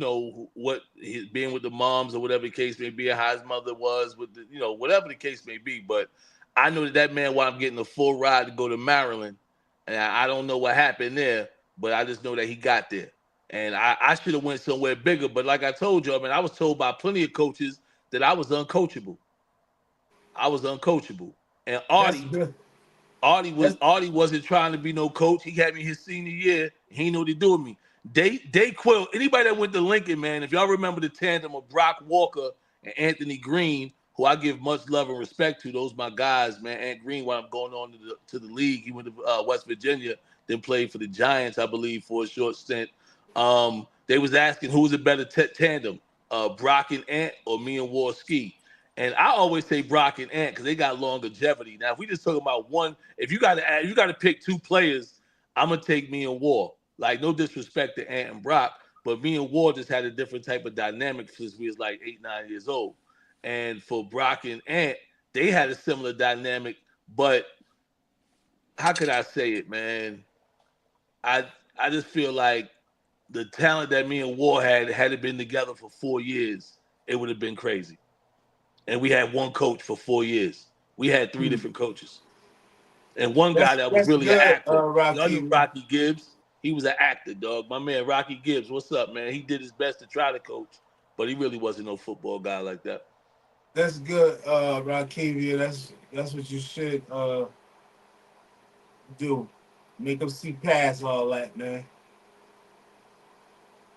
what his being with the moms or whatever the case may be, or how his mother was with the, whatever the case may be. But I know that man while I'm getting a full ride to go to Maryland, and I don't know what happened there, but I just know that he got there, and I should have went somewhere bigger. But like I told you, I mean, I was told by plenty of coaches that I was uncoachable. I was uncoachable, and that's good. That's Artie wasn't trying to be no coach. He had me his senior year. He knew what he do with me. Day Quill. Anybody that went to Lincoln, man, if y'all remember the tandem of Brock Walker and Anthony Green, who I give much love and respect to, those my guys, man. Ant Green, while I'm going on to the league, he went to West Virginia, then played for the Giants, I believe, for a short stint. They was asking who was a better tandem, Brock and Ant or me and Warski. And I always say Brock and Ant because they got longevity. Now, if we just talking about one, if you got to pick two players, I'm gonna take me and War. Like no disrespect to Ant and Brock, but me and War just had a different type of dynamic since we was like 8, 9 years old. And for Brock and Ant, they had a similar dynamic, but how could I say it, man? I I just feel like the talent that me and War had it been together for 4 years, it would have been crazy. And we had one coach for 4 years. We had three different coaches, and one guy that was that's really an good, actor. Y'all knew Rocky. Rocky Gibbs. He was an actor, dog. My man Rocky Gibbs. What's up, man? He did his best to try to coach, but he really wasn't no football guy like that. That's good, Rocky. That's what you should do. Make them see past all that, man.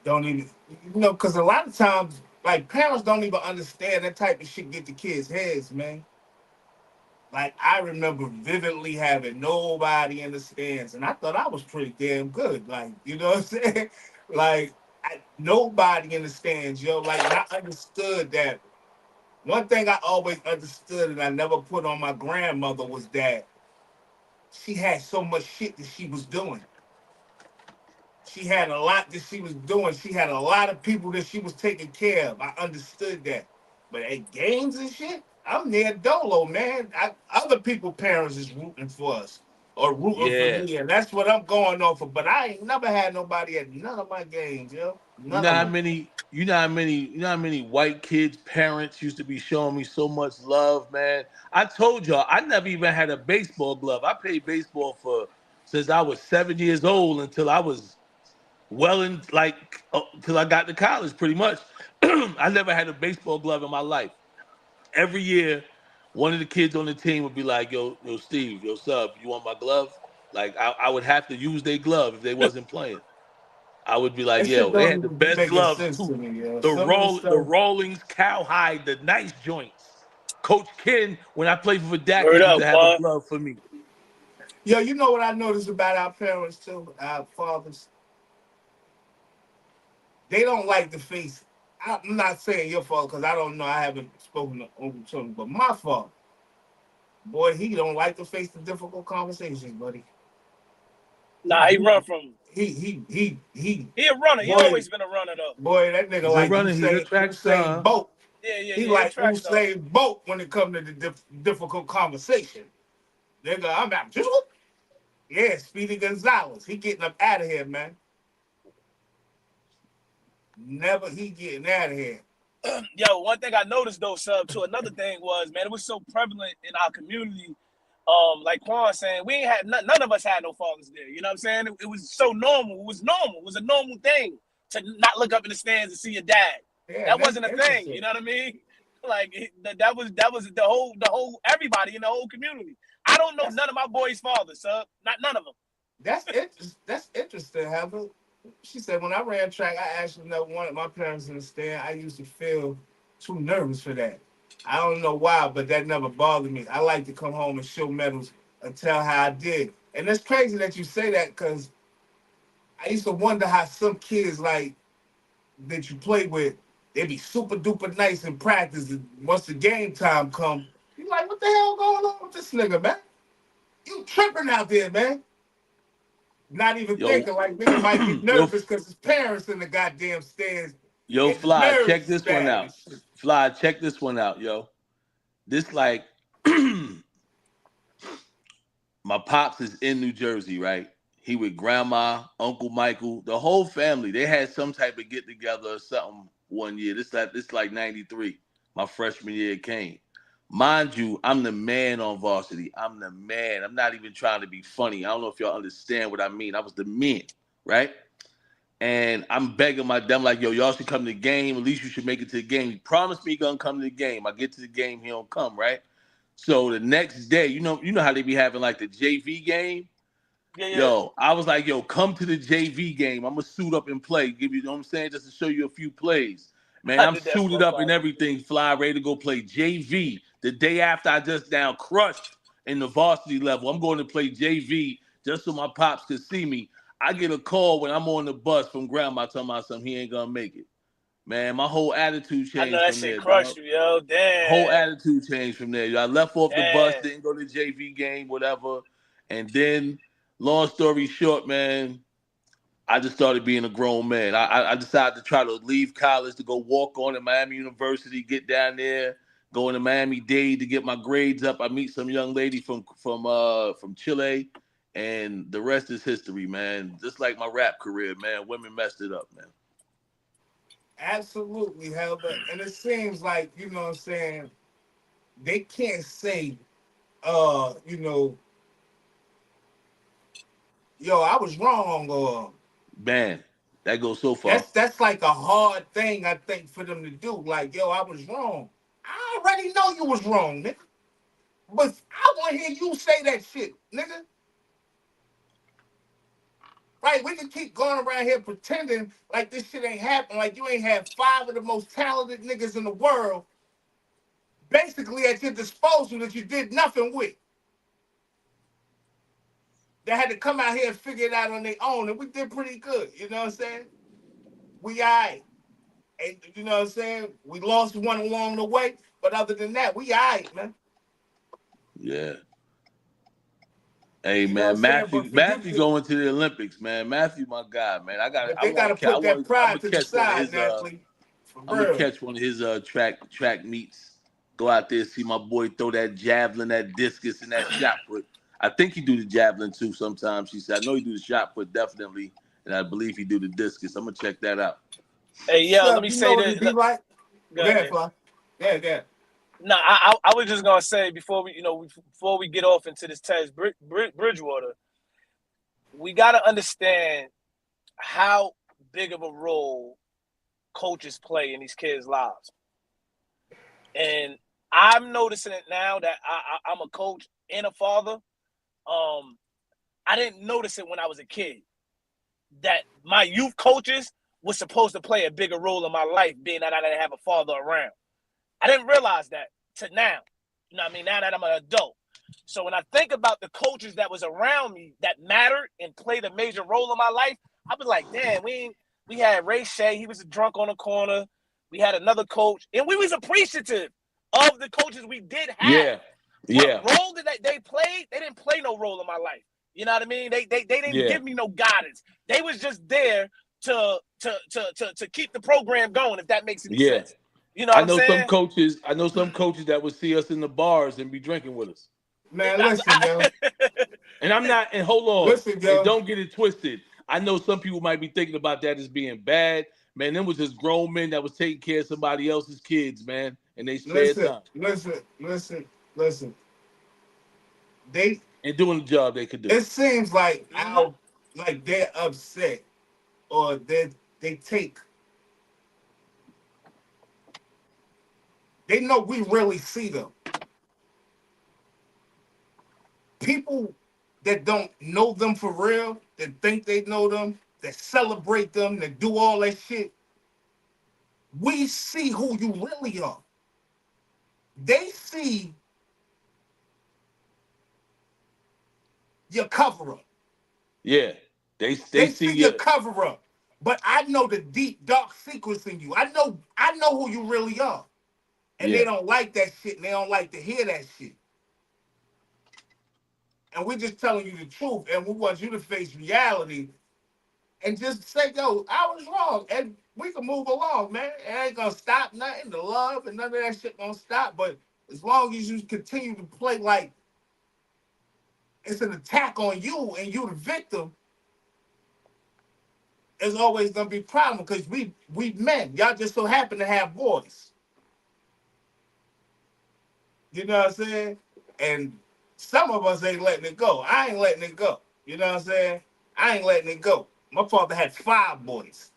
Don't even, because a lot of times, like parents don't even understand that type of shit get the kids' heads, man. Like I remember vividly having nobody in the stands, and I thought I was pretty damn good. Like you know what I'm saying? Like nobody in the stands, yo. Like and I understood that. One thing I always understood, and I never put on my grandmother was that she had so much shit that she was doing. She had a lot that she was doing. She had a lot of people that she was taking care of. I understood that. But at games and shit, I'm near Dolo, man. Other people' parents is rooting for us or rooting for Yeah. me, and that's what I'm going off of. But I ain't never had nobody at none of my games, yo. You None know of how them. many how many white kids' parents used to be showing me so much love, man. I told y'all I never even had a baseball glove. I played baseball for since I was 7 years old until I was well in like till I got to college, pretty much. I never had a baseball glove in my life. Every year, one of the kids on the team would be like, yo, Steve, yo, sub, you want my glove? Like I would have to use their glove if they wasn't playing. I would be like, That shit yo, they don't had the even be best making gloves sense to too. me, yo. The Some of the the stuff. Rawlings cowhide, the nice joints. Coach Ken, when I played for Word Verdakis, used to up, have a Quan. glove for me. Yo, you know what I noticed about our parents too, our fathers? They don't like the face. I'm not saying your fault because I don't know. I haven't spoken to Uncle Tony, but my fault. Boy, he don't like to face the difficult conversations, buddy. Nah, he run from. He. He a runner. He Boy, always been a runner though. boy, that nigga He's a like runner. He's a track Usain star. Bolt. Yeah, yeah, He yeah. He a like track star. Usain Bolt when it comes to the difficult conversation. Nigga, I'm out. Yeah, Speedy Gonzalez. He getting up out of here, man. Never he getting out of here. Yo, one thing I noticed though, sub, too, another thing was, man, it was so prevalent in our community. Like Quan saying, we ain't had none of us had no fathers there. You know what I'm saying? It was so normal. It was normal. It was a normal thing to not look up in the stands and see your dad. Yeah, That that's wasn't a thing. You interesting. know what I mean? Like that was the whole everybody in the whole community. I don't know That's none of my boys' fathers, sub. Not none of them. that's interesting, Heather. She said when I ran track, I actually never wanted my parents in the stand. I used to feel too nervous for that. I don't know why, but that never bothered me. I like to come home and show medals and tell how I did. And it's crazy that you say that because I used to wonder how some kids like that you play with, they be super duper nice in practice. And once the game time come, you like, what the hell going on with this nigga, man? You tripping out there, man. Not even Yo, thinking like nigga might be yo, nervous because his parents in the goddamn stands yo, and the Fly, check nerves is this one bad and out. shit. Fly, check this one out, yo. This like my pops is in New Jersey, right? He with grandma, Uncle Michael, the whole family. They had some type of get together or something one year. This like 93. My freshman year it came. Mind you, I'm the man on varsity. I'm the man. I'm not even trying to be funny. I don't know if y'all understand what I mean. I was the man, right? And I'm begging my them like, yo, y'all should come to the game. At least you should make it to the game. He promised me he gonna come to the game. I get to the game, he don't come, right? So the next day, you know how they be having like the JV game. Yeah, yeah. Yo, I was like, yo, come to the JV game. I'm gonna suit up and play. Give you know what I'm saying, just to show you a few plays. Man, I I'm did that for suited a up and fact. everything, fly, ready to go play JV. The day after I just down crushed in the varsity level. I'm going to play JV just so my pops could see me. I get a call when I'm on the bus from grandma talking about something he ain't gonna make it. Man, my whole attitude I know changed that from shit there, crushed dog. you, yo. Whole Damn. attitude changed from there. I left off the bus, Damn. didn't go to the JV game, whatever. And then, long story short, man, I just started being a grown man. I decided to try to leave college to go walk on at Miami University, get down there, go into Miami-Dade to get my grades up. I meet some young lady from Chile, and the rest is history, man. Just like my rap career, man. Women messed it up, man. Absolutely, Heather. And it seems like, you know what I'm saying, they can't say, you know, yo, I was wrong, or Man, that goes so far. that's like a hard thing, I think, for them to do. Like, yo, I was wrong. I already know you was wrong, nigga. But I want to hear you say that shit, nigga. Right? We can keep going around here pretending like this shit ain't happening, like you ain't had five of the most talented niggas in the world basically at your disposal that you did nothing with. They had to come out here and figure it out on their own, and we did pretty good. You know what I'm saying? We all right. And you know what I'm saying? We lost one along the way, but other than that, we all right, man. Yeah. Hey You know what I'm man, saying? But for you Matthew to, going to the Olympics, man. Matthew, my guy, man. but they gotta put that I'm pride gonna to the catch one of side, his Natalie. For I'm gonna real. catch one of his track meets. Go out there, see my boy throw that javelin, that discus, and that shot put. I think he do the javelin too sometimes. She said, I know he do the shot put definitely, and I believe he do the discus. I'm gonna check that out. Hey, yo, let Sub, me you know say what that. it be like? Go Go ahead, ahead. Fly. Yeah, yeah. No, I was just gonna say before we get off into this test, Bridgewater, we gotta understand how big of a role coaches play in these kids' lives. And I'm noticing it now that I'm a coach and a father. I didn't notice it when I was a kid, that my youth coaches was supposed to play a bigger role in my life, being that I didn't have a father around. I didn't realize that to now. You know what I mean? Now that I'm an adult. So when I think about the coaches that was around me that mattered and played a major role in my life, I was like, damn, we had Ray Shea. He was a drunk on the corner. We had another coach, and we was appreciative of the coaches we did have. Yeah. What role did they played? They didn't play no role in my life. You know what I mean? They didn't give me no guidance. They was just there to keep the program going, if that makes any sense. You know what I'm saying? I know some coaches that would see us in the bars and be drinking with us. Man, listen, yo. And I'm not, and hold on. Listen, yo. And don't get it twisted. I know some people might be thinking about that as being bad. Man, them was just grown men that was taking care of somebody else's kids, man. And they spare time. Listen. They and doing the job they could do. It seems like like they're upset, or they know we really see them. People that don't know them for real, that think they know them, that celebrate them, that do all that shit, we see who you really are. They see your cover up. Yeah. They see your cover up. But I know the deep, dark secrets in you. I know who you really are. And they don't like that shit, and they don't like to hear that shit. And we're just telling you the truth, and we want you to face reality and just say, yo, I was wrong. And we can move along, man. It ain't gonna stop nothing. The love and none of that shit gonna stop. But as long as you continue to play like it's an attack on you and you the victim, there's always gonna be a problem, because we men. Y'all just so happen to have boys. You know what I'm saying? And some of us ain't letting it go. I ain't letting it go. You know what I'm saying? I ain't letting it go. My father had 5 boys.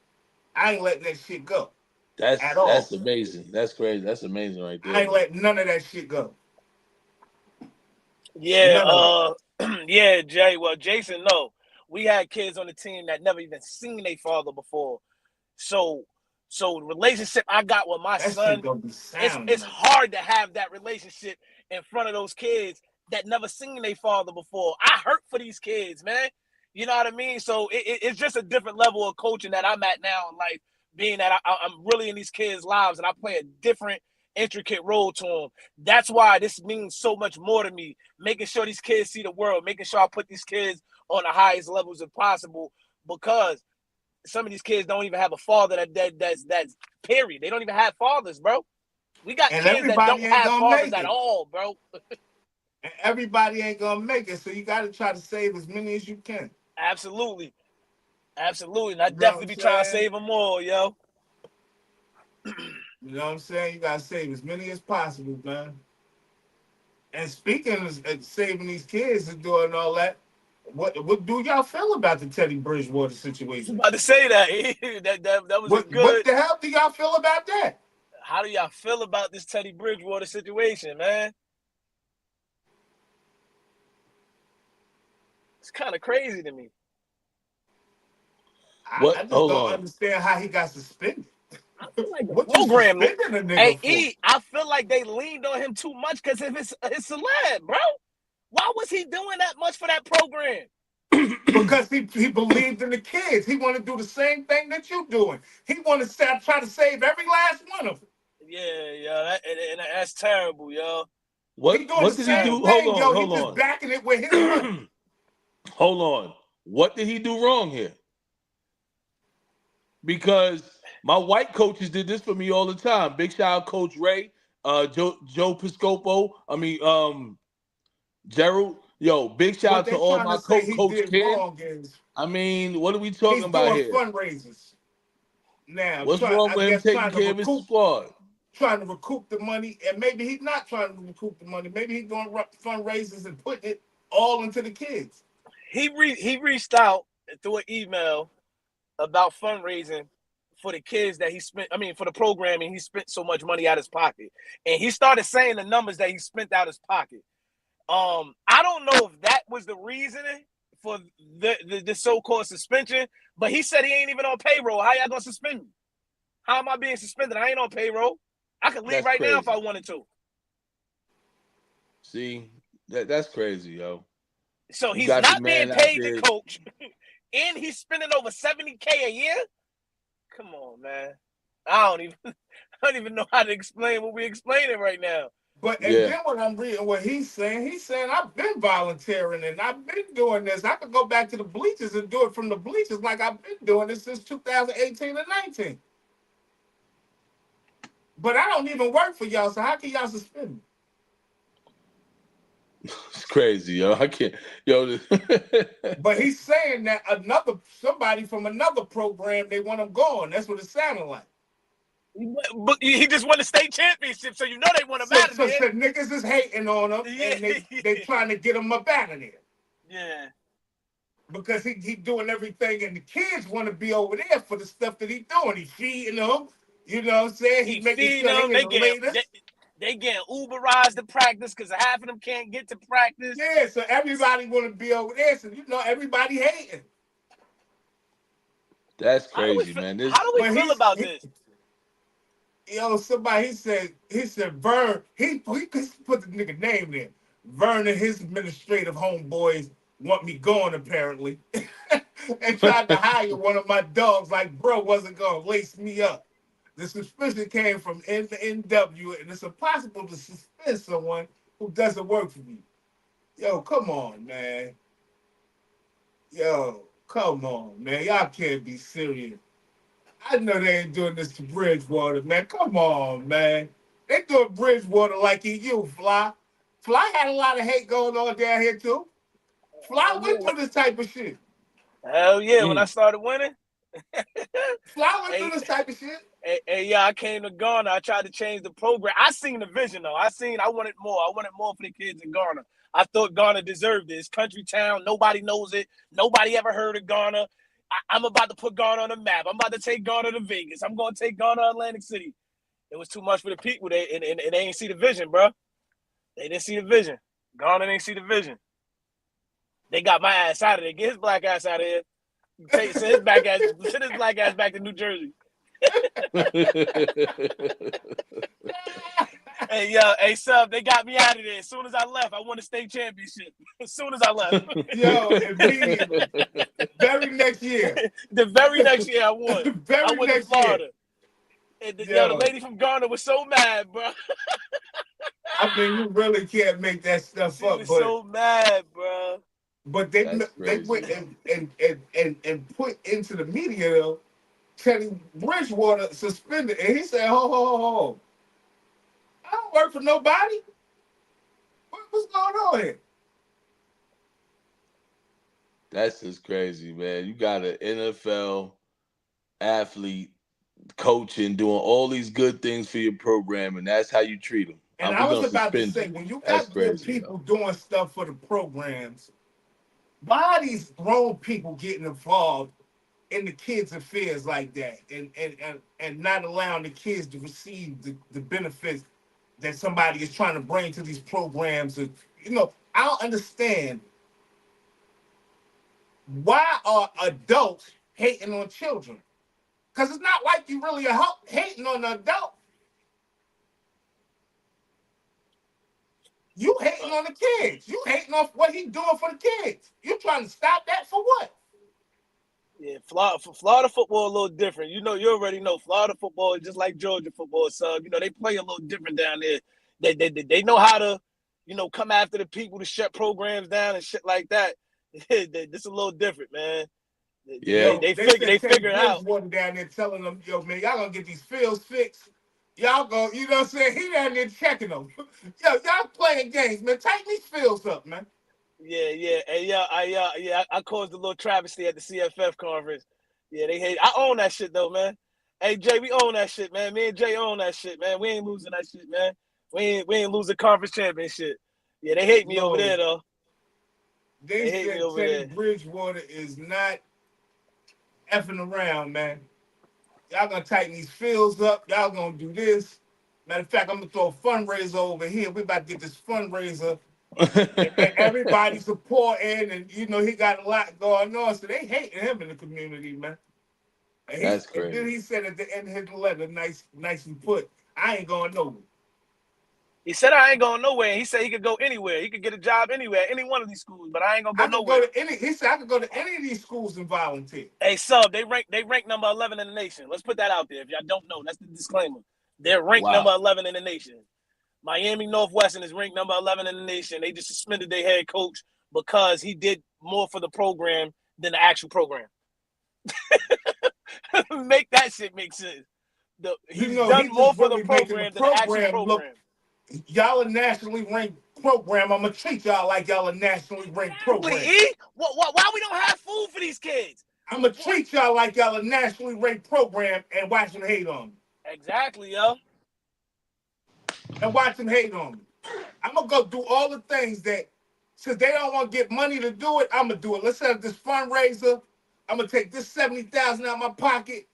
I ain't letting that shit go. That's amazing. That's crazy. That's amazing right there. I ain't letting none of that shit go. Yeah, yeah, Jay. Well, Jason, no. We had kids on the team that never even seen their father before. So the relationship I got with my son, it's hard to have that relationship in front of those kids that never seen their father before. I hurt for these kids, man. You know what I mean? So it's just a different level of coaching that I'm at now in life, being that I'm really in these kids' lives and I play a different, intricate role to them. That's why this means so much more to me, making sure these kids see the world, making sure I put these kids on the highest levels as possible, because some of these kids don't even have a father that's period. They don't even have fathers, bro. We got kids that don't have fathers at all, bro. And everybody ain't gonna make it, so you got to try to save as many as you can. Absolutely. And I definitely be trying to save them all, yo. You know what I'm saying? You got to save as many as possible, man. And speaking of saving these kids and doing all that, what do y'all feel about the Teddy Bridgewater situation? I was about to say that. that was good. What the hell do y'all feel about that? How do y'all feel about this Teddy Bridgewater situation, man? It's kind of crazy to me. I just don't understand how he got suspended. I feel like the what program, you suspending a nigga for? I feel like they leaned on him too much because of his celeb, bro. Why was he doing that much for that program? Because he believed in the kids. He want to do the same thing that you doing. He want to try to save every last one of them. Yeah, that's terrible, yo. What did he do? Hold on. He just backing it with his money. Hold on. What did he do wrong here? Because my white coaches did this for me all the time. Big shout out Coach Ray, Joe Piscopo. Gerald. Yo, big shout out to all my Coach Ken. I mean, what are we talking about here? He's doing fundraisers. Now, what's wrong with him taking care of his squad? Trying to recoup the money, and maybe he's not trying to recoup the money. Maybe he's doing fundraisers and putting it all into the kids. He reached out through an email about fundraising for the kids that he spent. I mean, for the programming, he spent so much money out his pocket, and he started saying the numbers that he spent out his pocket. I don't know if that was the reasoning for the so-called suspension, but he said he ain't even on payroll. How y'all gonna suspend me? How am I being suspended? I ain't on payroll. I could leave right now if I wanted to. See, that's crazy, yo. So he's not being paid to coach, and he's spending over $70K a year. Come on, man. I don't even know how to explain what we're explaining right now. But and then when I'm reading what he's saying I've been volunteering and I've been doing this. I could go back to the bleachers and do it from the bleachers like I've been doing this since 2018 and 19. But I don't even work for y'all, so how can y'all suspend me? It's crazy, yo. I can't, yo. But he's saying that somebody from another program, they want him gone. That's what it sounded like. But he just won the state championship, so you know they want him out of there. So niggas is hating on him, and they trying to get him up out of there. Yeah. Because he doing everything, and the kids want to be over there for the stuff that he doing. He feeding them, you know what I'm saying? He making sure they getting Uber rides to practice because half of them can't get to practice. Yeah, so everybody want to be over there, so you know everybody hating. That's crazy, man. How do we feel about this? Yo, he said Vern, he put the nigga name there. Vern and his administrative homeboys want me gone, apparently. And tried to hire one of my dogs like bro wasn't gonna lace me up. The suspicion came from NW, and it's impossible to suspend someone who doesn't work for me. Yo, come on, man. Yo, come on, man. Y'all can't be serious. I know they ain't doing this to Bridgewater, man. Come on, man. They doing Bridgewater like you, Fly. Fly had a lot of hate going on down here, too. Fly went through this type of shit. Hell yeah, when I started winning. Fly went through this type of shit. Hey, yeah, I came to Garner. I tried to change the program. I seen the vision, though. I wanted more. I wanted more for the kids in Garner. I thought Garner deserved this. Country town, nobody knows it. Nobody ever heard of Garner. I'm about to put Garner on the map. I'm about to take Garner to Vegas. I'm going to take Garner to Atlantic City. It was too much for the people. They ain't see the vision, bro. They didn't see the vision. Garner didn't see the vision. They got my ass out of there. Get his black ass out of here. Send his black ass back to New Jersey. Hey, sub, they got me out of there. As soon as I left, I won a state championship. As soon as I left. Yo, immediately. Very next year. The very next year I won. I went to Florida. Year. And the lady from Garner was so mad, bro. I mean, you really can't make that stuff up. She was so mad, bro. But they went and put into the media, though, telling Bridgewater suspended. And he said, ho. I don't work for nobody. What's going on here? That's just crazy, man. You got an NFL athlete coaching, doing all these good things for your program, and that's how you treat them. And I was about to say, when you got good people doing stuff for the programs, why are these grown people getting involved in the kids' affairs like that and not allowing the kids to receive the benefits that somebody is trying to bring to these programs? You know, I don't understand. Why are adults hating on children? Because it's not like you really are hating on the adult. You hating on the kids. You hating on what he's doing for the kids. You trying to stop that for what? Yeah, Florida football a little different. You know, you already know Florida football is just like Georgia football. So, you know, they play a little different down there. They know how to, you know, come after the people to shut programs down and shit like that. This a little different, man. Yeah, they figure it out. One down there telling them, yo, man, y'all gonna get these fields fixed. Y'all go, you know what I'm saying? He down there checking them. Yo, y'all playing games, man. Tighten these fields up, man. Yeah. And I caused a little travesty at the CFF conference. Yeah, they hate. I own that shit though, man. Hey Jay, we own that shit, man. Me and Jay own that shit, man. We ain't losing that shit, man. We ain't losing conference championship. Yeah, they hate me over there though. They said Teddy Bridgewater is not effing around, man. Y'all gonna tighten these fields up. Y'all gonna do this. Matter of fact, I'm gonna throw a fundraiser over here. We about to get this fundraiser. And everybody supporting, and he got a lot going on. So they hating him in the community, man. That's crazy. And then he said at the end of his letter, nicely put, I ain't going nowhere. He said I ain't going nowhere. He said he could go anywhere. He could get a job anywhere, any one of these schools, but I ain't gonna go nowhere. He said I could go to any of these schools and volunteer. Hey, sub, they rank number 11 in the nation. Let's put that out there. If y'all don't know, that's the disclaimer. They're ranked number 11 in the nation. Miami Northwestern is ranked number 11 in the nation. They just suspended their head coach because he did more for the program than the actual program. Make that shit make sense. He's done more for the program than the actual program. Y'all a nationally ranked program. I'm gonna treat y'all like y'all a nationally ranked program. Why we don't have food for these kids? I'm gonna treat y'all like y'all a nationally ranked program and watch them hate on me. Exactly, yo. And watch them hate on me. I'm gonna go do all the things that, since they don't want to get money to do it, I'm gonna do it. Let's set up this fundraiser. I'm gonna take this $70,000 out of my pocket.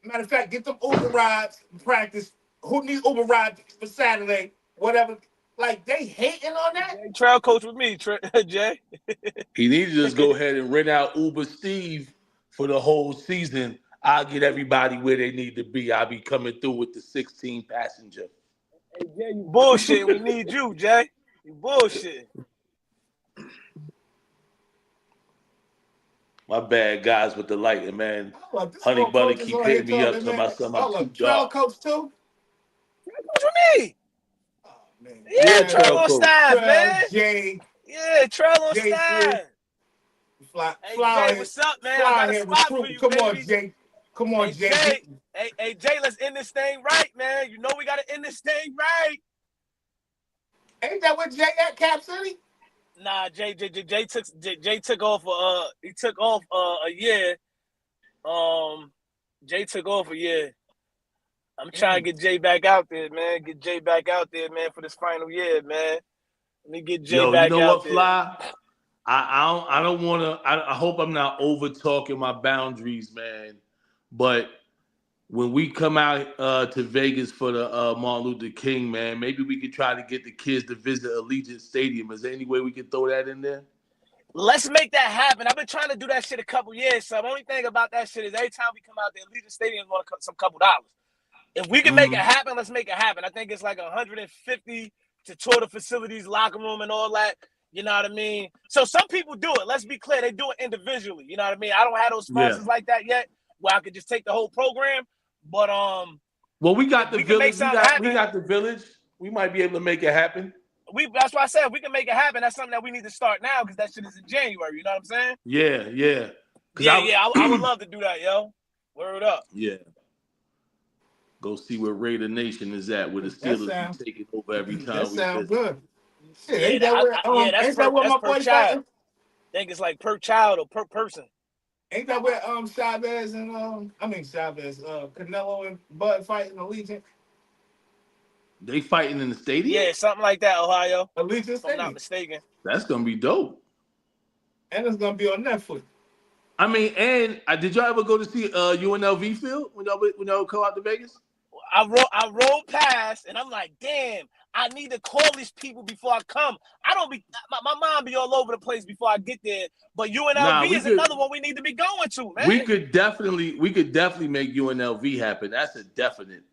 Matter of fact, get them Uber rides and practice. Who needs Uber rides for Saturday? Whatever. Like, they hating on that? Trail coach with me, Jay. He needs to just go ahead and rent out Uber Steve for the whole season. I'll get everybody where they need to be. I'll be coming through with the 16 passenger. Hey, Jay, you bullshit. We need you, Jay. You bullshit. My bad, guys, with the lighting, man. Honey Bunny keep hitting me up to my son. Trail coach too? Trail coach with me. Oh, man. Yeah, Trail on staff, man. Jay. Yeah, Trail on staff. Fly, Jay, what's up, man? I got a spot for you, Come baby. on, Jay. Come on, Jay. Hey, Jay, let's end this thing right, man. You know we got to end this thing right. Ain't that what Jay at Cap City? Nah, Jay took off. He took off a year. Jay took off a year. I'm trying to get Jay back out there, man. Get Jay back out there, man, for this final year, man. Let me get Jay back out there. You know what, Fly? I don't want to. I hope I'm not over talking my boundaries, man. But when we come out to Vegas for the Martin Luther King, man, maybe we could try to get the kids to visit Allegiant Stadium. Is there any way we can throw that in there? Let's make that happen. I've been trying to do that shit a couple years. So the only thing about that shit is every time we come out there, Allegiant Stadium want some couple dollars. If we can make it happen, let's make it happen. I think it's like 150 to tour the facilities, locker room, and all that. You know what I mean? So some people do it. Let's be clear. They do it individually. You know what I mean? I don't have those sponsors like that yet where I could just take the whole program. But well, we got the village. We got the village. We might be able to make it happen. That's why I said if we can make it happen. That's something that we need to start now because that shit is in January. You know what I'm saying? Yeah. I would love to do that, yo. Word up. Yeah. Go see where Raider Nation is at, where the Steelers be taking over every time. That sounds good. Shit, that's per child. I think it's like per child or per person. Ain't that where Chavez and Canelo and Bud fighting Allegiant? They fighting in the stadium? Yeah, something like that, Ohio. Allegiant Stadium. If I'm not mistaken. That's gonna be dope. And it's gonna be on Netflix. I mean, and did y'all ever go to see UNLV field when y'all go out to Vegas? I rolled past and I'm like, damn, I need to call these people before I come. My mind be all over the place before I get there. But UNLV is another one we need to be going to, man. We could definitely make UNLV happen. That's a definite.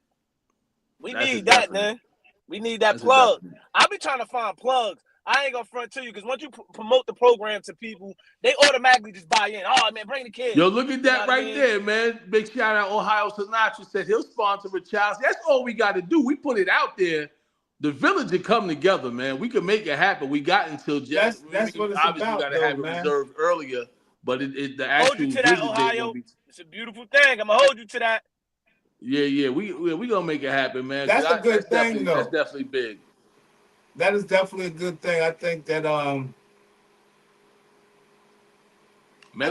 We need that, man. We need that plug. I be trying to find plugs. I ain't gonna front to you because once you promote the program to people, they automatically just buy in. Oh man, bring the kids. Yo, look at that there, man. Big shout out. Ohio Sinatra said he'll sponsor a child. That's all we got to do. We put it out there. The village will come together, man. We can make it happen. We got until January. That's what it's obviously about. We got to have it reserved earlier, but the actual hold you to that, Ohio. It's a beautiful thing. I'm gonna hold you to that. Yeah. We gonna make it happen, man. That's a good thing, though. That's definitely big. That is definitely a good thing. I think that man,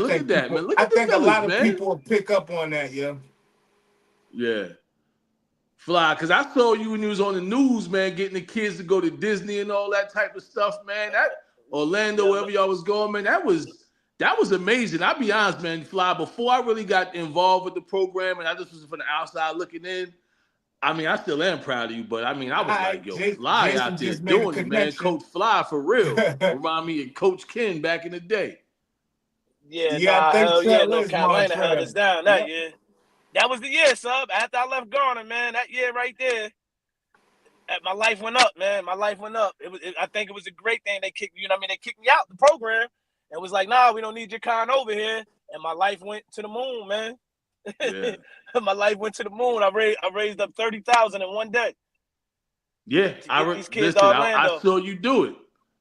look at that, man. Look at the village, a lot of man. people will pick up on that, yeah. Yeah. Fly, because I saw you when you was on the news, man, getting the kids to go to Disney and all that type of stuff, man. That Orlando, wherever y'all was going, man, that was That was amazing. I'll be honest, man, Fly. Before I really got involved with the program, and I just was from the outside looking in. I mean, I still am proud of you, but I mean, I All was like, right, yo, Fly Jason out there just made a doing it, man. connection. Coach Fly for real. Remind me of Coach Ken back in the day. Yeah, Yeah, I think hell yeah, Trail North is Carolina held Montreal. us down that year. That was the year, sub. After I left Garner, man, that year right there, my life went up, man. My life went up. I think it was a great thing. They kicked me, they kicked me out the program. And was like, nah, we don't need your kind over here. And my life went to the moon, man. Yeah. My life went to the moon. I raised up 30,000 in one day. Yeah, To get these kids to listen. I Orlando. saw you do it.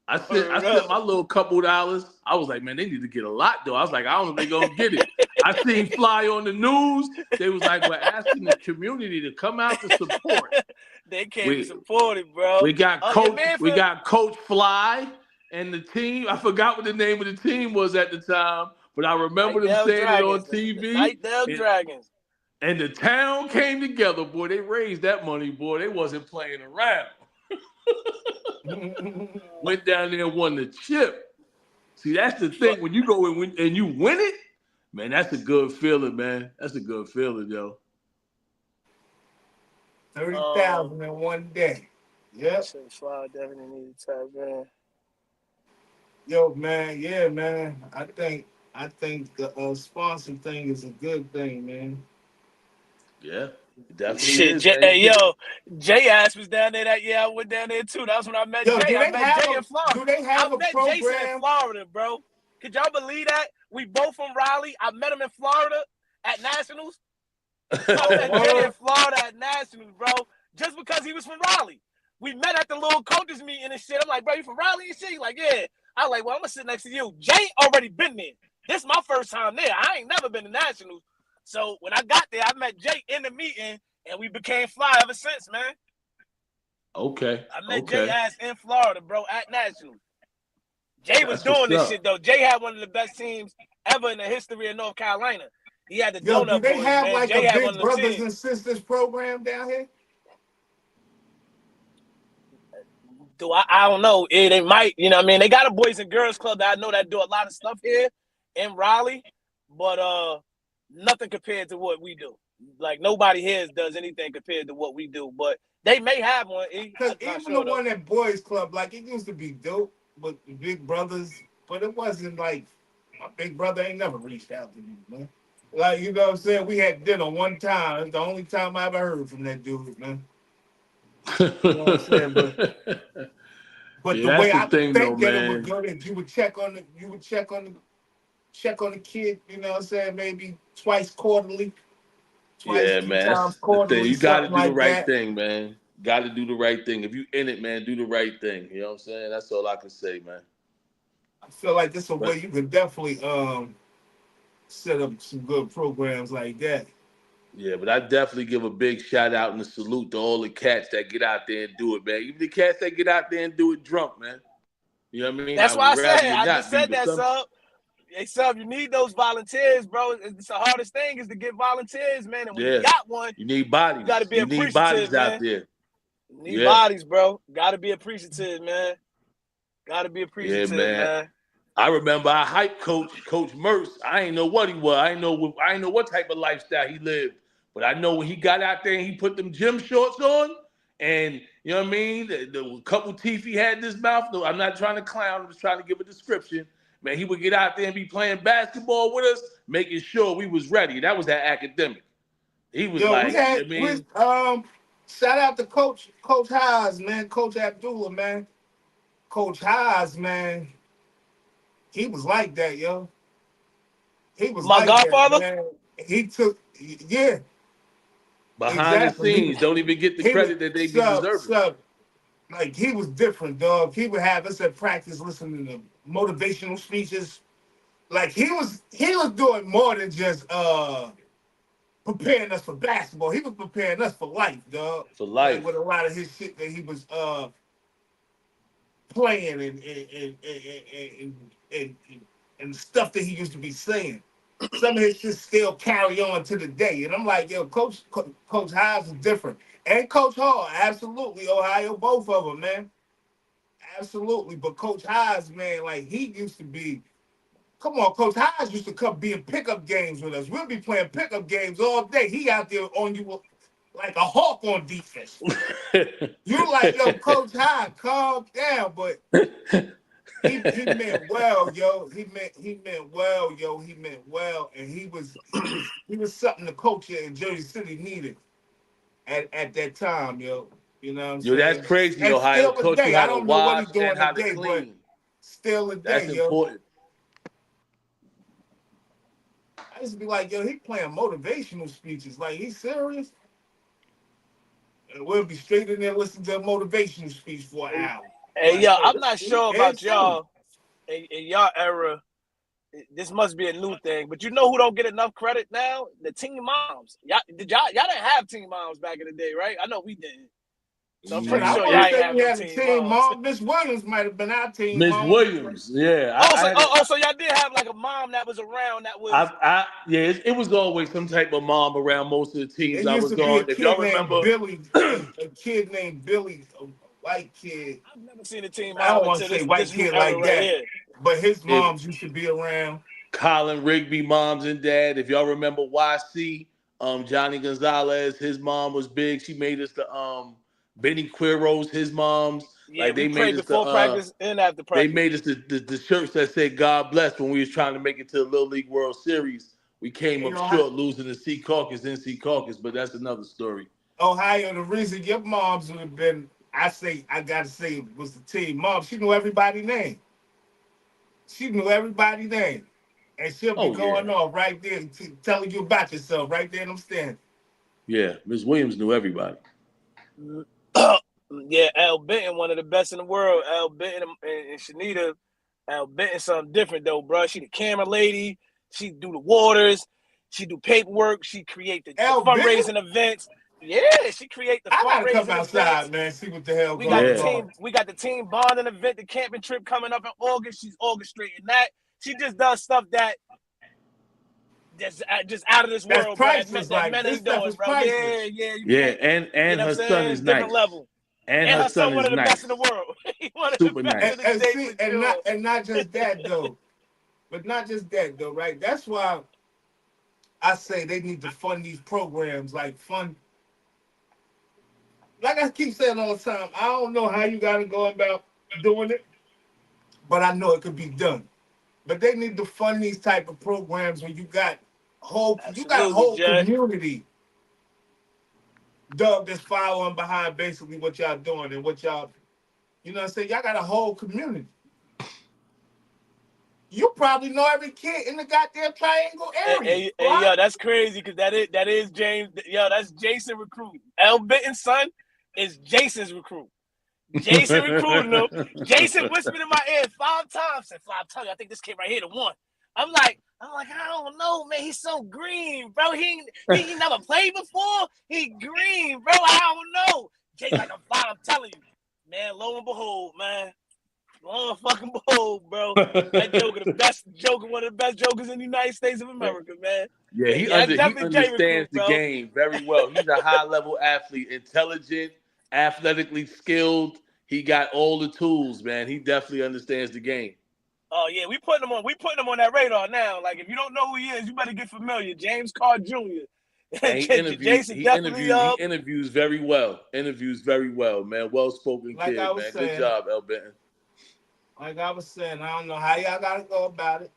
I sent my little couple dollars. I was like, man, they need to get a lot though. I was like, I don't know if they're gonna get it. I seen Fly on the news. They was like, we're asking the community to come out to support. They came to support it, bro. We got Coach Fly and the team. I forgot what the name of the team was at the time, but I remember them saying it on TV. Nightdale Dragons. And the town came together, boy. They raised that money, boy. They wasn't playing around. Went down there and won the chip. See, that's the thing. When you go and you win it, man, that's a good feeling, man. That's a good feeling, yo. 30,000 in one day. Yep. Fly definitely need to tap in. Yo, man, yeah, man. I think the sponsor thing is a good thing, man. Yeah, it definitely is. Jay Ass was down there that year. I went down there too. That's when I met Jay. I met Jay in Florida. Do they have a program? Jason in Florida, bro. Could y'all believe that? We both from Raleigh. I met him in Florida at Nationals. I met Jay in Florida at Nationals, bro. Just because he was from Raleigh. We met at the little coaches meeting and shit. I'm like, bro, you from Raleigh and shit? He's like, yeah. I was like, well, I'm gonna sit next to you. Jay already been there. This is my first time there. I ain't never been to Nationals. So when I got there, I met Jay in the meeting, and we became Fly ever since, man. Okay. I met Jay Ass in Florida, bro, at Nationals. Jay was doing this shit, though. Jay had one of the best teams ever in the history of North Carolina. He had the donut boys, do they have man. like Jay a big brothers and sisters program down here? I don't know. They might, you know what I mean? They got a Boys and Girls Club that I know that do a lot of stuff here in Raleigh, but nothing compared to what we do. Like, nobody here does anything compared to what we do, but they may have one. Because even the one at Boys Club, like, it used to be dope with the big brothers, but it wasn't like, my big brother ain't never reached out to me, man. Like, you know what I'm saying? We had dinner one time. It's the only time I ever heard from that dude, man. You know what I'm saying? But the way I think that it would go, that you would check on the kid, you know what I'm saying, maybe twice quarterly. Times quarterly. You got to do the right thing, man. Got to do the right thing. If you in it, man, do the right thing. You know what I'm saying? That's all I can say, man. I feel like this is a way you could definitely set up some good programs like that. Yeah, but I definitely give a big shout out and a salute to all the cats that get out there and do it, man. Even the cats that get out there and do it drunk, man. You know what I mean? That's why I said, I just said that, Sub. Hey, Sub, you need those volunteers, bro. It's the hardest thing is to get volunteers, man. And when you got one, you need bodies. You got to be appreciative, bodies man. Out there. You need bodies, bro. Got to be appreciative, man. Got to be appreciative, man. I remember I hyped Coach Merce. I ain't know what he was. I ain't know what type of lifestyle he lived. But I know when he got out there and he put them gym shorts on, and you know what I mean, the couple teeth he had in his mouth. No, I'm not trying to clown. I'm just trying to give a description. Man, he would get out there and be playing basketball with us, making sure we was ready. That was that academic. He was shout out to Coach Haas, man. Coach Abdullah, man. Coach Haas, man. He was like that, yo. He was my like godfather. That, man. He took, behind the scenes, don't even get the credit that they deserve. Like, he was different, dog. He would have us at practice listening to motivational speeches. Like, he was doing more than just preparing us for basketball. He was preparing us for life, dog. For life. Like, with a lot of his shit that he was playing and stuff that he used to be saying. Some of his shit still carry on to the day. And I'm like, yo, Coach Haas is different. And Coach Hall, absolutely. Ohio, both of them, man. Absolutely. But Coach Haas, man, like, he used to be Come on, Coach Hodge used to come be in pickup games with us. We'll be playing pickup games all day. He out there on you like a hawk on defense. You like, yo, Coach Hodge, calm down, but he meant well, yo. He meant well, yo. He meant well, and he was something the culture in Jersey City needed at that time, yo. You know what I'm Yo, saying? that's crazy, And Ohio. still Taught you today, I how to don't know what wash he's doing and how to today, but clean. still today, That's yo. important. I used to be like, yo, he playing motivational speeches. Like, he's serious? And we'll be straight in there listening to a motivational speech for an hour. Hey, Like, yo, yo, I'm not sure about serious. y'all in y'all era. This must be a new thing, but you know who don't get enough credit now? The teen moms. Y'all didn't have teen moms back in the day, right? I know we didn't. So I'm pretty I sure want y'all to ain't say have we no had a teen team moms. mom. Miss Williams might have been our team Miss mom. Williams, yeah. So y'all did have like a mom that was around that was. It was always some type of mom around most of the teams It I used was to be a on. If y'all kid named remember, Billy, a kid named Billy, a white kid. I've never seen a teen I don't mom want to until say white this new kid era like right that, here. but his if moms used to be around. Colin Rigby, moms and dad. If y'all remember YC, Johnny Gonzalez, his mom was big. She made us Benny Quiros, his moms. Yeah, Like we they made prayed us before practice and after they practice. made us the shirts that said God bless when we was trying to make it to the Little League World Series. We came up short losing to Sea Caucus, but that's another story. Ohio, the reason your moms would have been, I gotta say, was the team mom. She knew everybody's name. And she'll be going off right there, telling you about yourself right there in them stands. Yeah, Miss Williams knew everybody. Yeah, Al Benton, one of the best in the world. Al Benton and Shanita. Al Benton, something different though, bro. She the camera lady. She do the waters. She do paperwork. She create the fundraising events. Yeah, she create the fundraising I gotta come outside, events. man. See what the hell We got going the on. team. We got the team bonding event, the camping trip coming up in August. She's orchestrating that. She just does stuff that just out of this That's world, bro. priceless. That Like men this ain't stuff doing, is bro. priceless. Yeah. You Yeah, can't. and You know what her I'm son saying? is Different nice. level. And her her son one is of the nice. best in the world. One of Super the best nice. in the state, for sure. And not just that though. But not just that though, right? That's why I say they need to fund these programs, like I keep saying all the time, I don't know how you gotta go about doing it, but I know it could be done. But they need to fund these type of programs when you got a whole Jay. community, Doug, that's following behind basically what y'all doing and what y'all, you know what I'm saying? Y'all got a whole community. You probably know every kid in the goddamn triangle area. Hey, yo, that's crazy because that is James. Yo, that's Jason recruit. Al Benton's son is Jason's recruit. Jason recruiting him. Jason whispered in my ear 5 times. Said, "Fly, I'm telling you, I think this kid right here the one." I'm like, I don't know, man. He's so green, bro. He never played before. He green, bro. I don't know. Jay's like, I'm telling you, man. Lo and behold, man. Lo and fucking behold, bro. That Joker, one of the best jokers in the United States of America, man. Yeah, he understands the game very well. He's a high-level athlete, intelligent, athletically skilled. He got all the tools, man. He definitely understands the game. Oh yeah, we putting him on that radar now. Like if you don't know who he is, you better get familiar. James Carr Jr. And he interviews very well. Man. Well-spoken like kid, man. Good job, El Benton. Like I was saying, I don't know how y'all gotta go about it.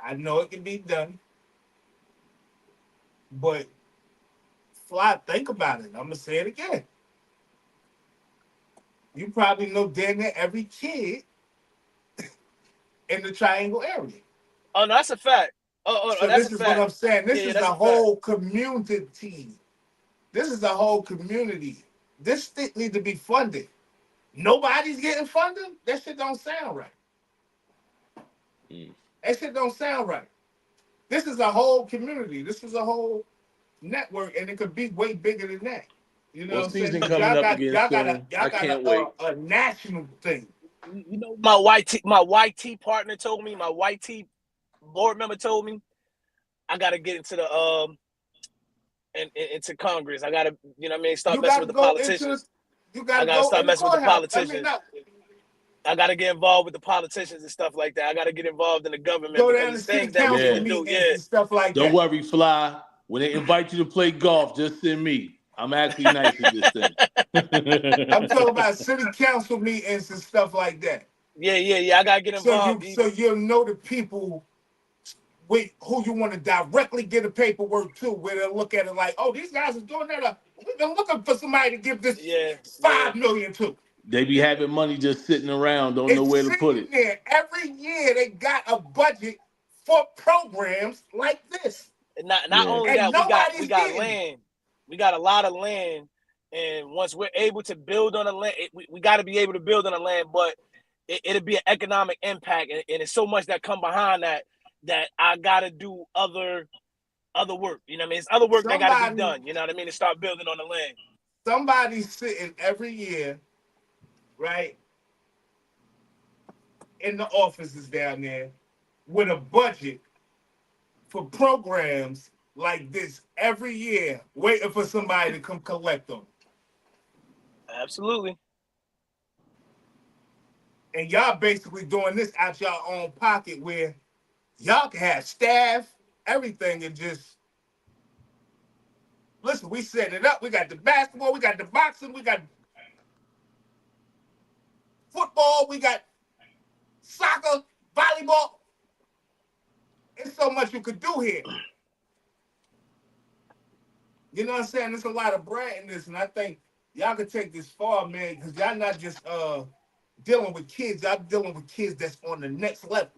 I know it can be done. But Fly, think about it. I'm gonna say it again. You probably know damn near every kid in the triangle area. Oh no, that's a fact. So that's this is what I'm saying. This is a whole community. This is a whole community. This thing need to be funded. Nobody's getting funded? That shit don't sound right. That shit don't sound right. This is a whole community. This is a whole network, and it could be way bigger than that. You know what I'm saying? Y'all got a national thing. You know, my YT partner told me, my YT board member told me, I gotta get into the into Congress. I gotta, you know what I mean, start messing with the politicians. You gotta start messing with the politicians. I got to get involved with the politicians and stuff like that. I got to get involved in the government Go because down to it's city things that we council need to do. meetings Yeah. and stuff like Don't that. worry, Fly. When they invite you to play golf, just send me. I'm actually nice at this thing. I'm talking about city council meetings and stuff like that. Yeah. I got to get involved. So you'll know the people with who you want to directly get a paperwork to, where they'll look at it like, oh, these guys are doing that. We've been looking for somebody to give this $5 million to. They be having money just sitting around, don't know It's where to put it. there. Every year they got a budget for programs like this. And not only And that, we got getting land. We got a lot of land. And once we're able to build on the land, we got to be able to build on the land, but it'll be an economic impact. And it's so much that come behind that I got to do other work. You know what I mean? It's other work that got to be done. You know what I mean? To start building on the land. Somebody's sitting every year, right, in the offices down there with a budget for programs like this every year, waiting for somebody to come collect them. Absolutely. And y'all basically doing this out y'all own pocket where y'all can have staff, everything, and just listen, we setting it up. We got the basketball, we got the boxing, we got football, we got soccer, volleyball. There's so much you could do here. You know what I'm saying? There's a lot of bread in this, and I think y'all could take this far, man, because y'all not just dealing with kids, y'all dealing with kids that's on the next level.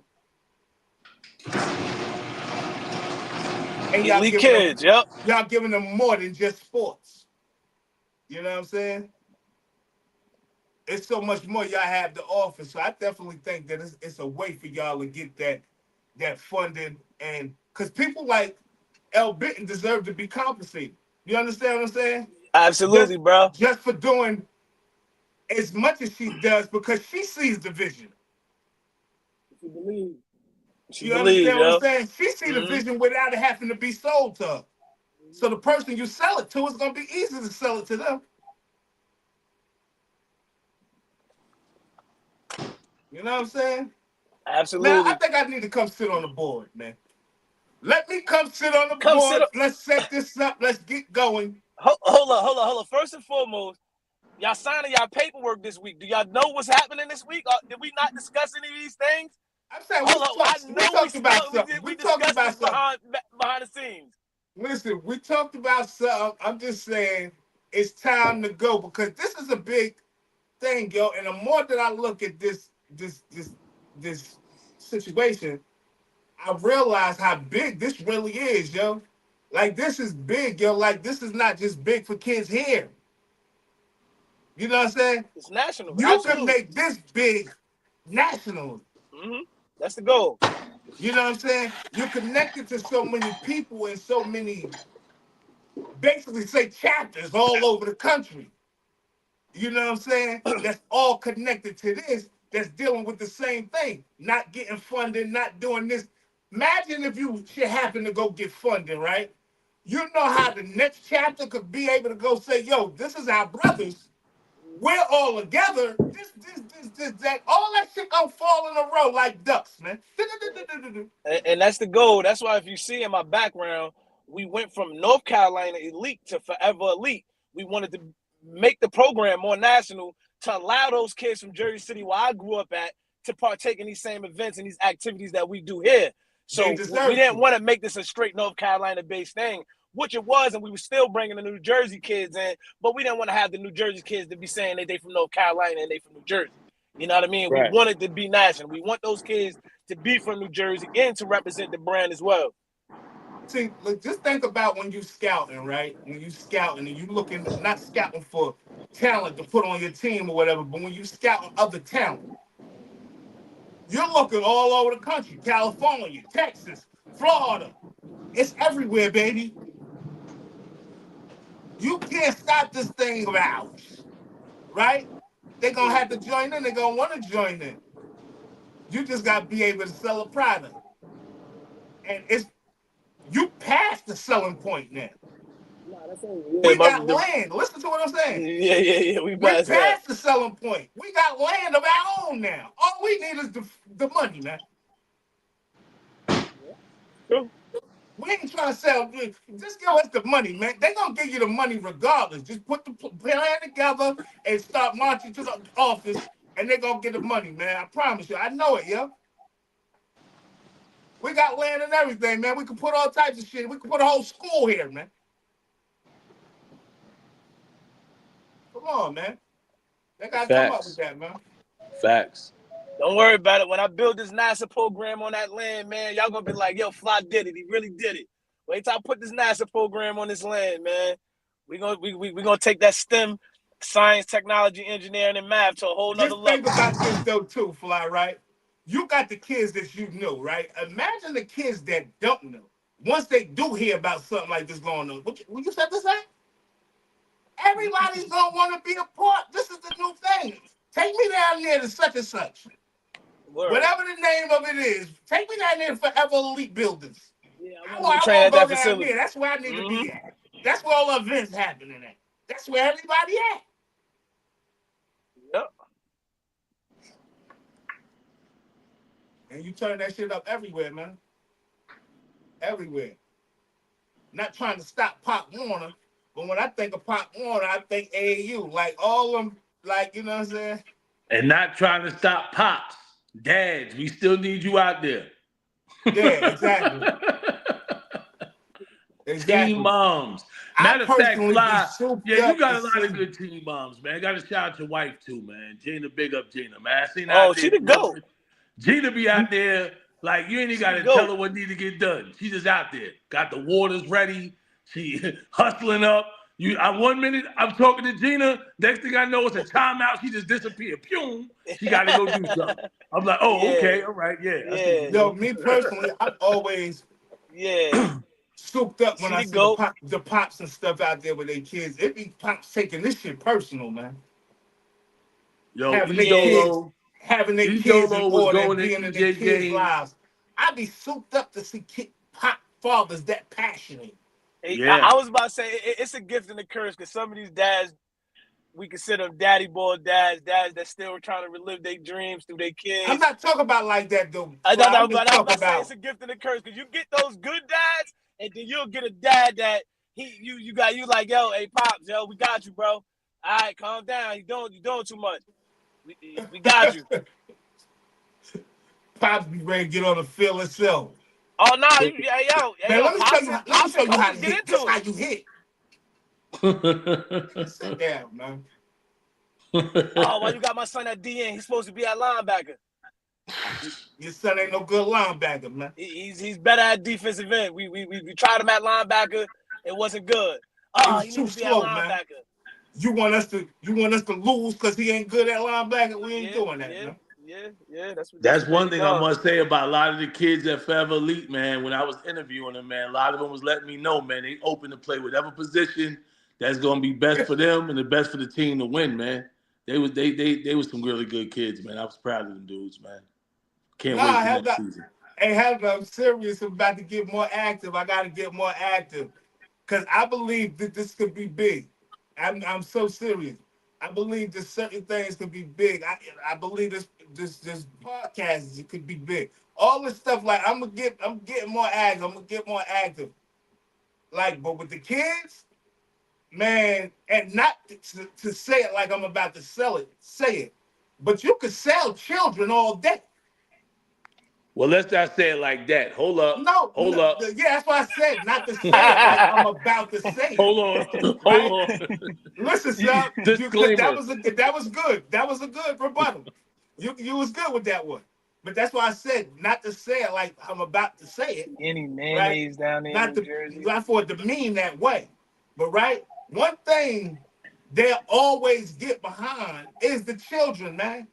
And Elite kids, yep. Y'all giving them more than just sports. You know what I'm saying? It's so much more y'all have to offer. So I definitely think that it's a way for y'all to get that funding, and because people like L. Benton deserve to be compensated. You understand what I'm saying? Absolutely, bro. Just for doing as much as she does, because she sees the vision. She believes. You understand what I'm saying? She sees the vision without it having to be sold to her. So the person you sell it to is going to be easy to sell it to them. You know what I'm saying? Absolutely. Now, I think I need to come sit on the board, man. Let me come sit on the board. Let's set this up. Let's get going. Hold on. First and foremost, y'all signing y'all paperwork this week. Do y'all know what's happening this week? Did we not discuss any of these things? I'm saying we discussed this behind the scenes. Listen, we talked about something. I'm just saying it's time to go, because this is a big thing, yo. And the more that I look at this situation, I realize how big this really is, yo. Like, this is big, yo. Like, this is not just big for kids here. You know what I'm saying? It's national. You can make this big national. That's the goal. You know what I'm saying? You're connected to so many people and so many, basically say, chapters all over the country. You know what I'm saying? That's all connected to this, that's dealing with the same thing. Not getting funded, not doing this. Imagine if you should happen to go get funding, right? You know how the next chapter could be able to go say, yo, this is our brothers. We're all together. This, that. All that shit gonna fall in a row like ducks, man. And that's the goal. That's why if you see in my background, we went from North Carolina elite to forever elite. We wanted to make the program more national to allow those kids from Jersey City, where I grew up at, to partake in these same events and these activities that we do here. So we didn't want to make this a straight North Carolina-based thing, which it was, and we were still bringing the New Jersey kids in, but we didn't want to have the New Jersey kids to be saying that they from North Carolina and they from New Jersey. You know what I mean? Right. We want it to be national. We want those kids to be from New Jersey and to represent the brand as well. See, look, just think about when you scouting, right? When you scouting and you looking, not scouting for talent to put on your team or whatever, but when you scouting other talent, you're looking all over the country, California, Texas, Florida. It's everywhere, baby. You can't stop this thing of ours, right? They're going to have to join in. They're going to want to join in. You just got to be able to sell a product. And you passed the selling point now. We got land. Listen to what I'm saying. Yeah. We We're past that. past the selling point. We got land of our own now. All we need is the money, man. True. We ain't trying to sell. Just give us the money, man. They gonna give you the money regardless. Just put the plan together and start marching to the office, and they gonna get the money, man. I promise you. I know it, yo. We got land and everything, man. We can put all types of shit. We can put a whole school here, man. Come on, man. They gotta come up with that, man. Facts. Don't worry about it. When I build this NASA program on that land, man, y'all gonna be like, yo, Fly did it. He really did it. Wait till I put this NASA program on this land, man. We gonna take that STEM, science, technology, engineering, and math to a whole nother Just think level. about this though, too, Fly, right? You got the kids that you know, right? Imagine the kids that don't know. Once they do hear about something like this going on, what you said to say? Everybody's gonna want to be a part. This is the new thing. Take me down there to such and such. Word. Whatever the name of it is, take me down there to Forever Elite Buildings. Yeah, I want to go down there. That's where I need to be at. That's where all the events happening at. That's where everybody at. Yep. And you turn that shit up everywhere, man. Everywhere. Not trying to stop Pop Warner, but when I think of Pop Warner, I think AAU. Like all them, like, you know what I'm saying? And not trying to stop pops. Dads, we still need you out there. Yeah, exactly. Teen moms. Matter of fact, Fly, yeah, you got a lot of good teen moms, man. Got to shout out your wife too, man. Gina, big up Gina, man. I seen her out there. She the GOAT. Gina be out there like you ain't even got to tell her what need to get done. She just out there. Got the waters ready. She hustling up. One minute I'm talking to Gina. Next thing I know, it's a timeout. She just disappeared. Pew. She got to go do something. I'm like, oh, okay, all right, yeah. Yo, me personally, I'm always souped up when I see the pops and stuff out there with their kids. It be pops taking this shit personal, man. Yo, having their kids in order and being in their kids' lives. I be souped up to see pop fathers that passionate. Yeah. I was about to say it's a gift and a curse because some of these dads, we consider them daddy boy dads that still trying to relive their dreams through their kids. I'm not talking about like that though. I know, but I'm about to say it's a gift and a curse because you get those good dads, and then you'll get a dad that you like, yo, hey pops, yo, we got you, bro. All right, calm down. You doing too much. We got you. Pops be ready to get on the field itself. Oh no, yo, man, let me show you how to hit. That's how you hit. Sit down, man. Oh, why you got my son at DN? He's supposed to be at linebacker. Your son ain't no good linebacker, man. He's better at defensive end. We tried him at linebacker. It wasn't good. Oh, he needs to be at linebacker. Man. You want us to lose because he ain't good at linebacker? We ain't doing that, man. Yeah, that's one thing I must say about a lot of the kids at Forever Elite, man. When I was interviewing them, man, a lot of them was letting me know, man, they open to play whatever position that's gonna be best for them and the best for the team to win, man. They was some really good kids, man. I was proud of them dudes, man. Can't wait for next season. Hey, I'm serious about to get more active. I got to get more active because I believe that this could be big. I'm so serious. I believe that certain things could be big. I believe this podcast it could be big. All this stuff, like I'm getting more active. I'm gonna get more active. Like, but with the kids, man, and not to say it like I'm about to say it, but you could sell children all day. Well, let's not say it like that. Hold up. Hold up. Yeah, that's what I said. Not to say it like I'm about to say it. Hold on. Hold on. Listen, son. Disclaimer. That was good. That was a good rebuttal. You was good with that one. But that's why I said not to say it like I'm about to say it. Any mayonnaise down there in New Jersey. Not for it to mean that way. But right, one thing they'll always get behind is the children, man.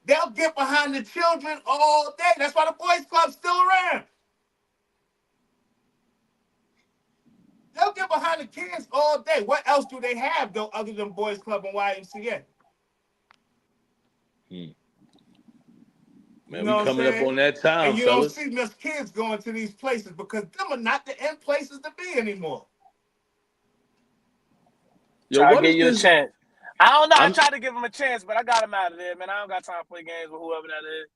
They'll get behind the children all day. That's why the boys club's still around. They'll get behind the kids all day. What else do they have, though, other than boys club and YMCA? Man, you know we coming up on that time, and you fellas. don't see much kids going to these places because them are not the end places to be anymore. Try to give you a chance. I don't know. I I'm- tried to give him a chance, but I got him out of there, man. I don't got time to play games with whoever that is.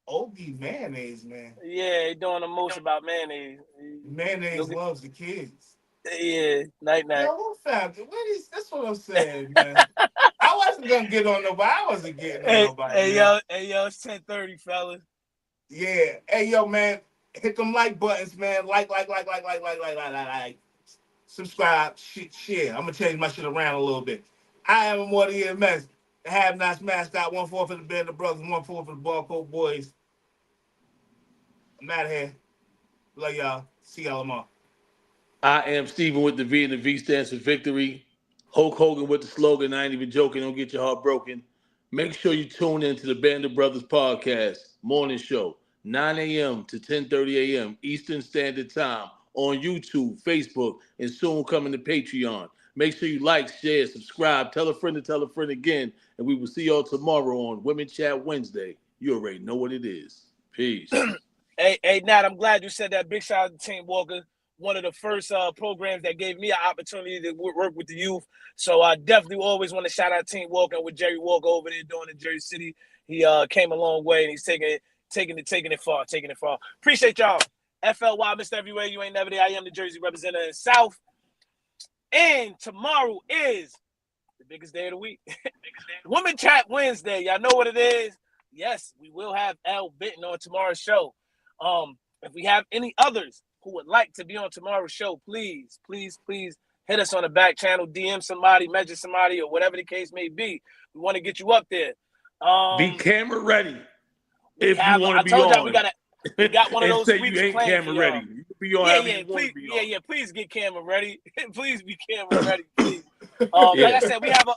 OB mayonnaise, man. Yeah, he doing the most about mayonnaise. Mayonnaise loves the kids. Yeah, night. Yo, what family? That's what I'm saying, man. I wasn't gonna get on nobody. I wasn't getting on nobody. Hey, man. yo, it's 10:30, fellas. Yeah. Hey, yo, man. Hit them like buttons, man. Like. Subscribe. Share. I'm gonna change my shit around a little bit. I am a more than EMS. The have-nots mascot. 1-4 for the Band of Brothers. 1-4 for the Ball Coat Boys. I'm out of here. Love y'all. See y'all tomorrow. I am Steven with the V, and the V stands for victory. Hulk Hogan with the slogan, I ain't even joking, don't get your heart broken. Make sure you tune in to the Band of Brothers podcast, morning show, 9 a.m. to 10:30 a.m. Eastern Standard Time on YouTube, Facebook, and soon coming to Patreon. Make sure you like, share, subscribe, tell a friend to tell a friend again, and we will see y'all tomorrow on Women Chat Wednesday. You already know what it is. Peace. Hey, Nat, I'm glad you said that. Big shout out to Team Walker. One of the first programs that gave me an opportunity to work with the youth. So I definitely always want to shout out Team Walker with Jerry Walker over there doing in Jersey City. He came a long way, and he's taking it far. Appreciate y'all. FLY, Mr. Everywhere, you ain't never there. I am the Jersey representative in South. And tomorrow is the biggest day of the week. Women Chat Wednesday. Y'all know what it is. Yes, we will have L Benton on tomorrow's show. If we have any others who would like to be on tomorrow's show, please hit us on the back channel, DM somebody, message somebody, or whatever the case may be. We want to get you up there. Be camera ready if you want to be I told on. y'all we got one of those say weeks you ain't planned camera for ready. y'all. You can be on however you want to be on. Yeah, please get camera ready. Please be camera ready, please. Like I said, we have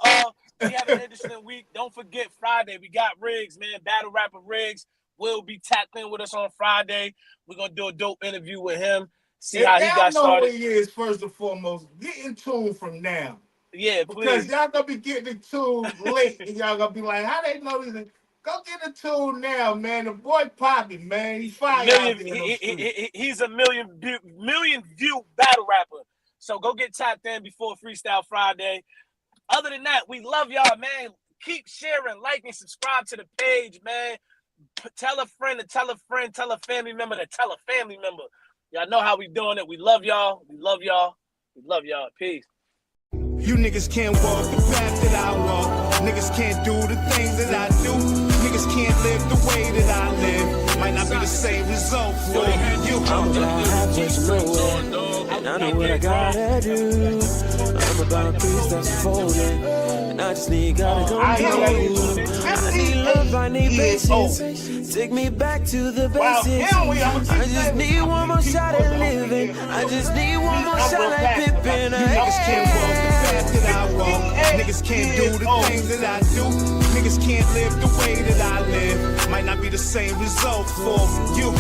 an interesting week. Don't forget Friday. We got Riggs, man. Battle rapper Riggs will be tapped in with us on Friday. We're gonna do a dope interview with him. See how he got started. Know who he is first and foremost. Get in tune from now. Yeah, because please. y'all gonna be getting in tune late, and y'all gonna be like, "How they know this?" Go get in tune now, man. The boy popping, man. He's fire out there. He's a million view battle rapper. So go get tapped in before Freestyle Friday. Other than that, we love y'all, man. Keep sharing, liking, subscribe to the page, man. Tell a friend to tell a friend, tell a family member to tell a family member. Y'all know how we doing it. We love y'all. We love y'all. We love y'all. Peace. You niggas can't walk the path that I walk. Niggas can't do the things that I do. Niggas can't live the way that I live. Might not be the same result for you. I'm about halfway to nowhere, and I know what I gotta do. I'm about 3 steps forward, and I just need gotta go. I need love, I need patience. Take me back to the basics. I just need one more shot at living. I just need one more shot at pimping. Niggas can't walk the path that I walk. Niggas can't do the things that I do. Niggas can't live the way that I live. Might not be the same result for you.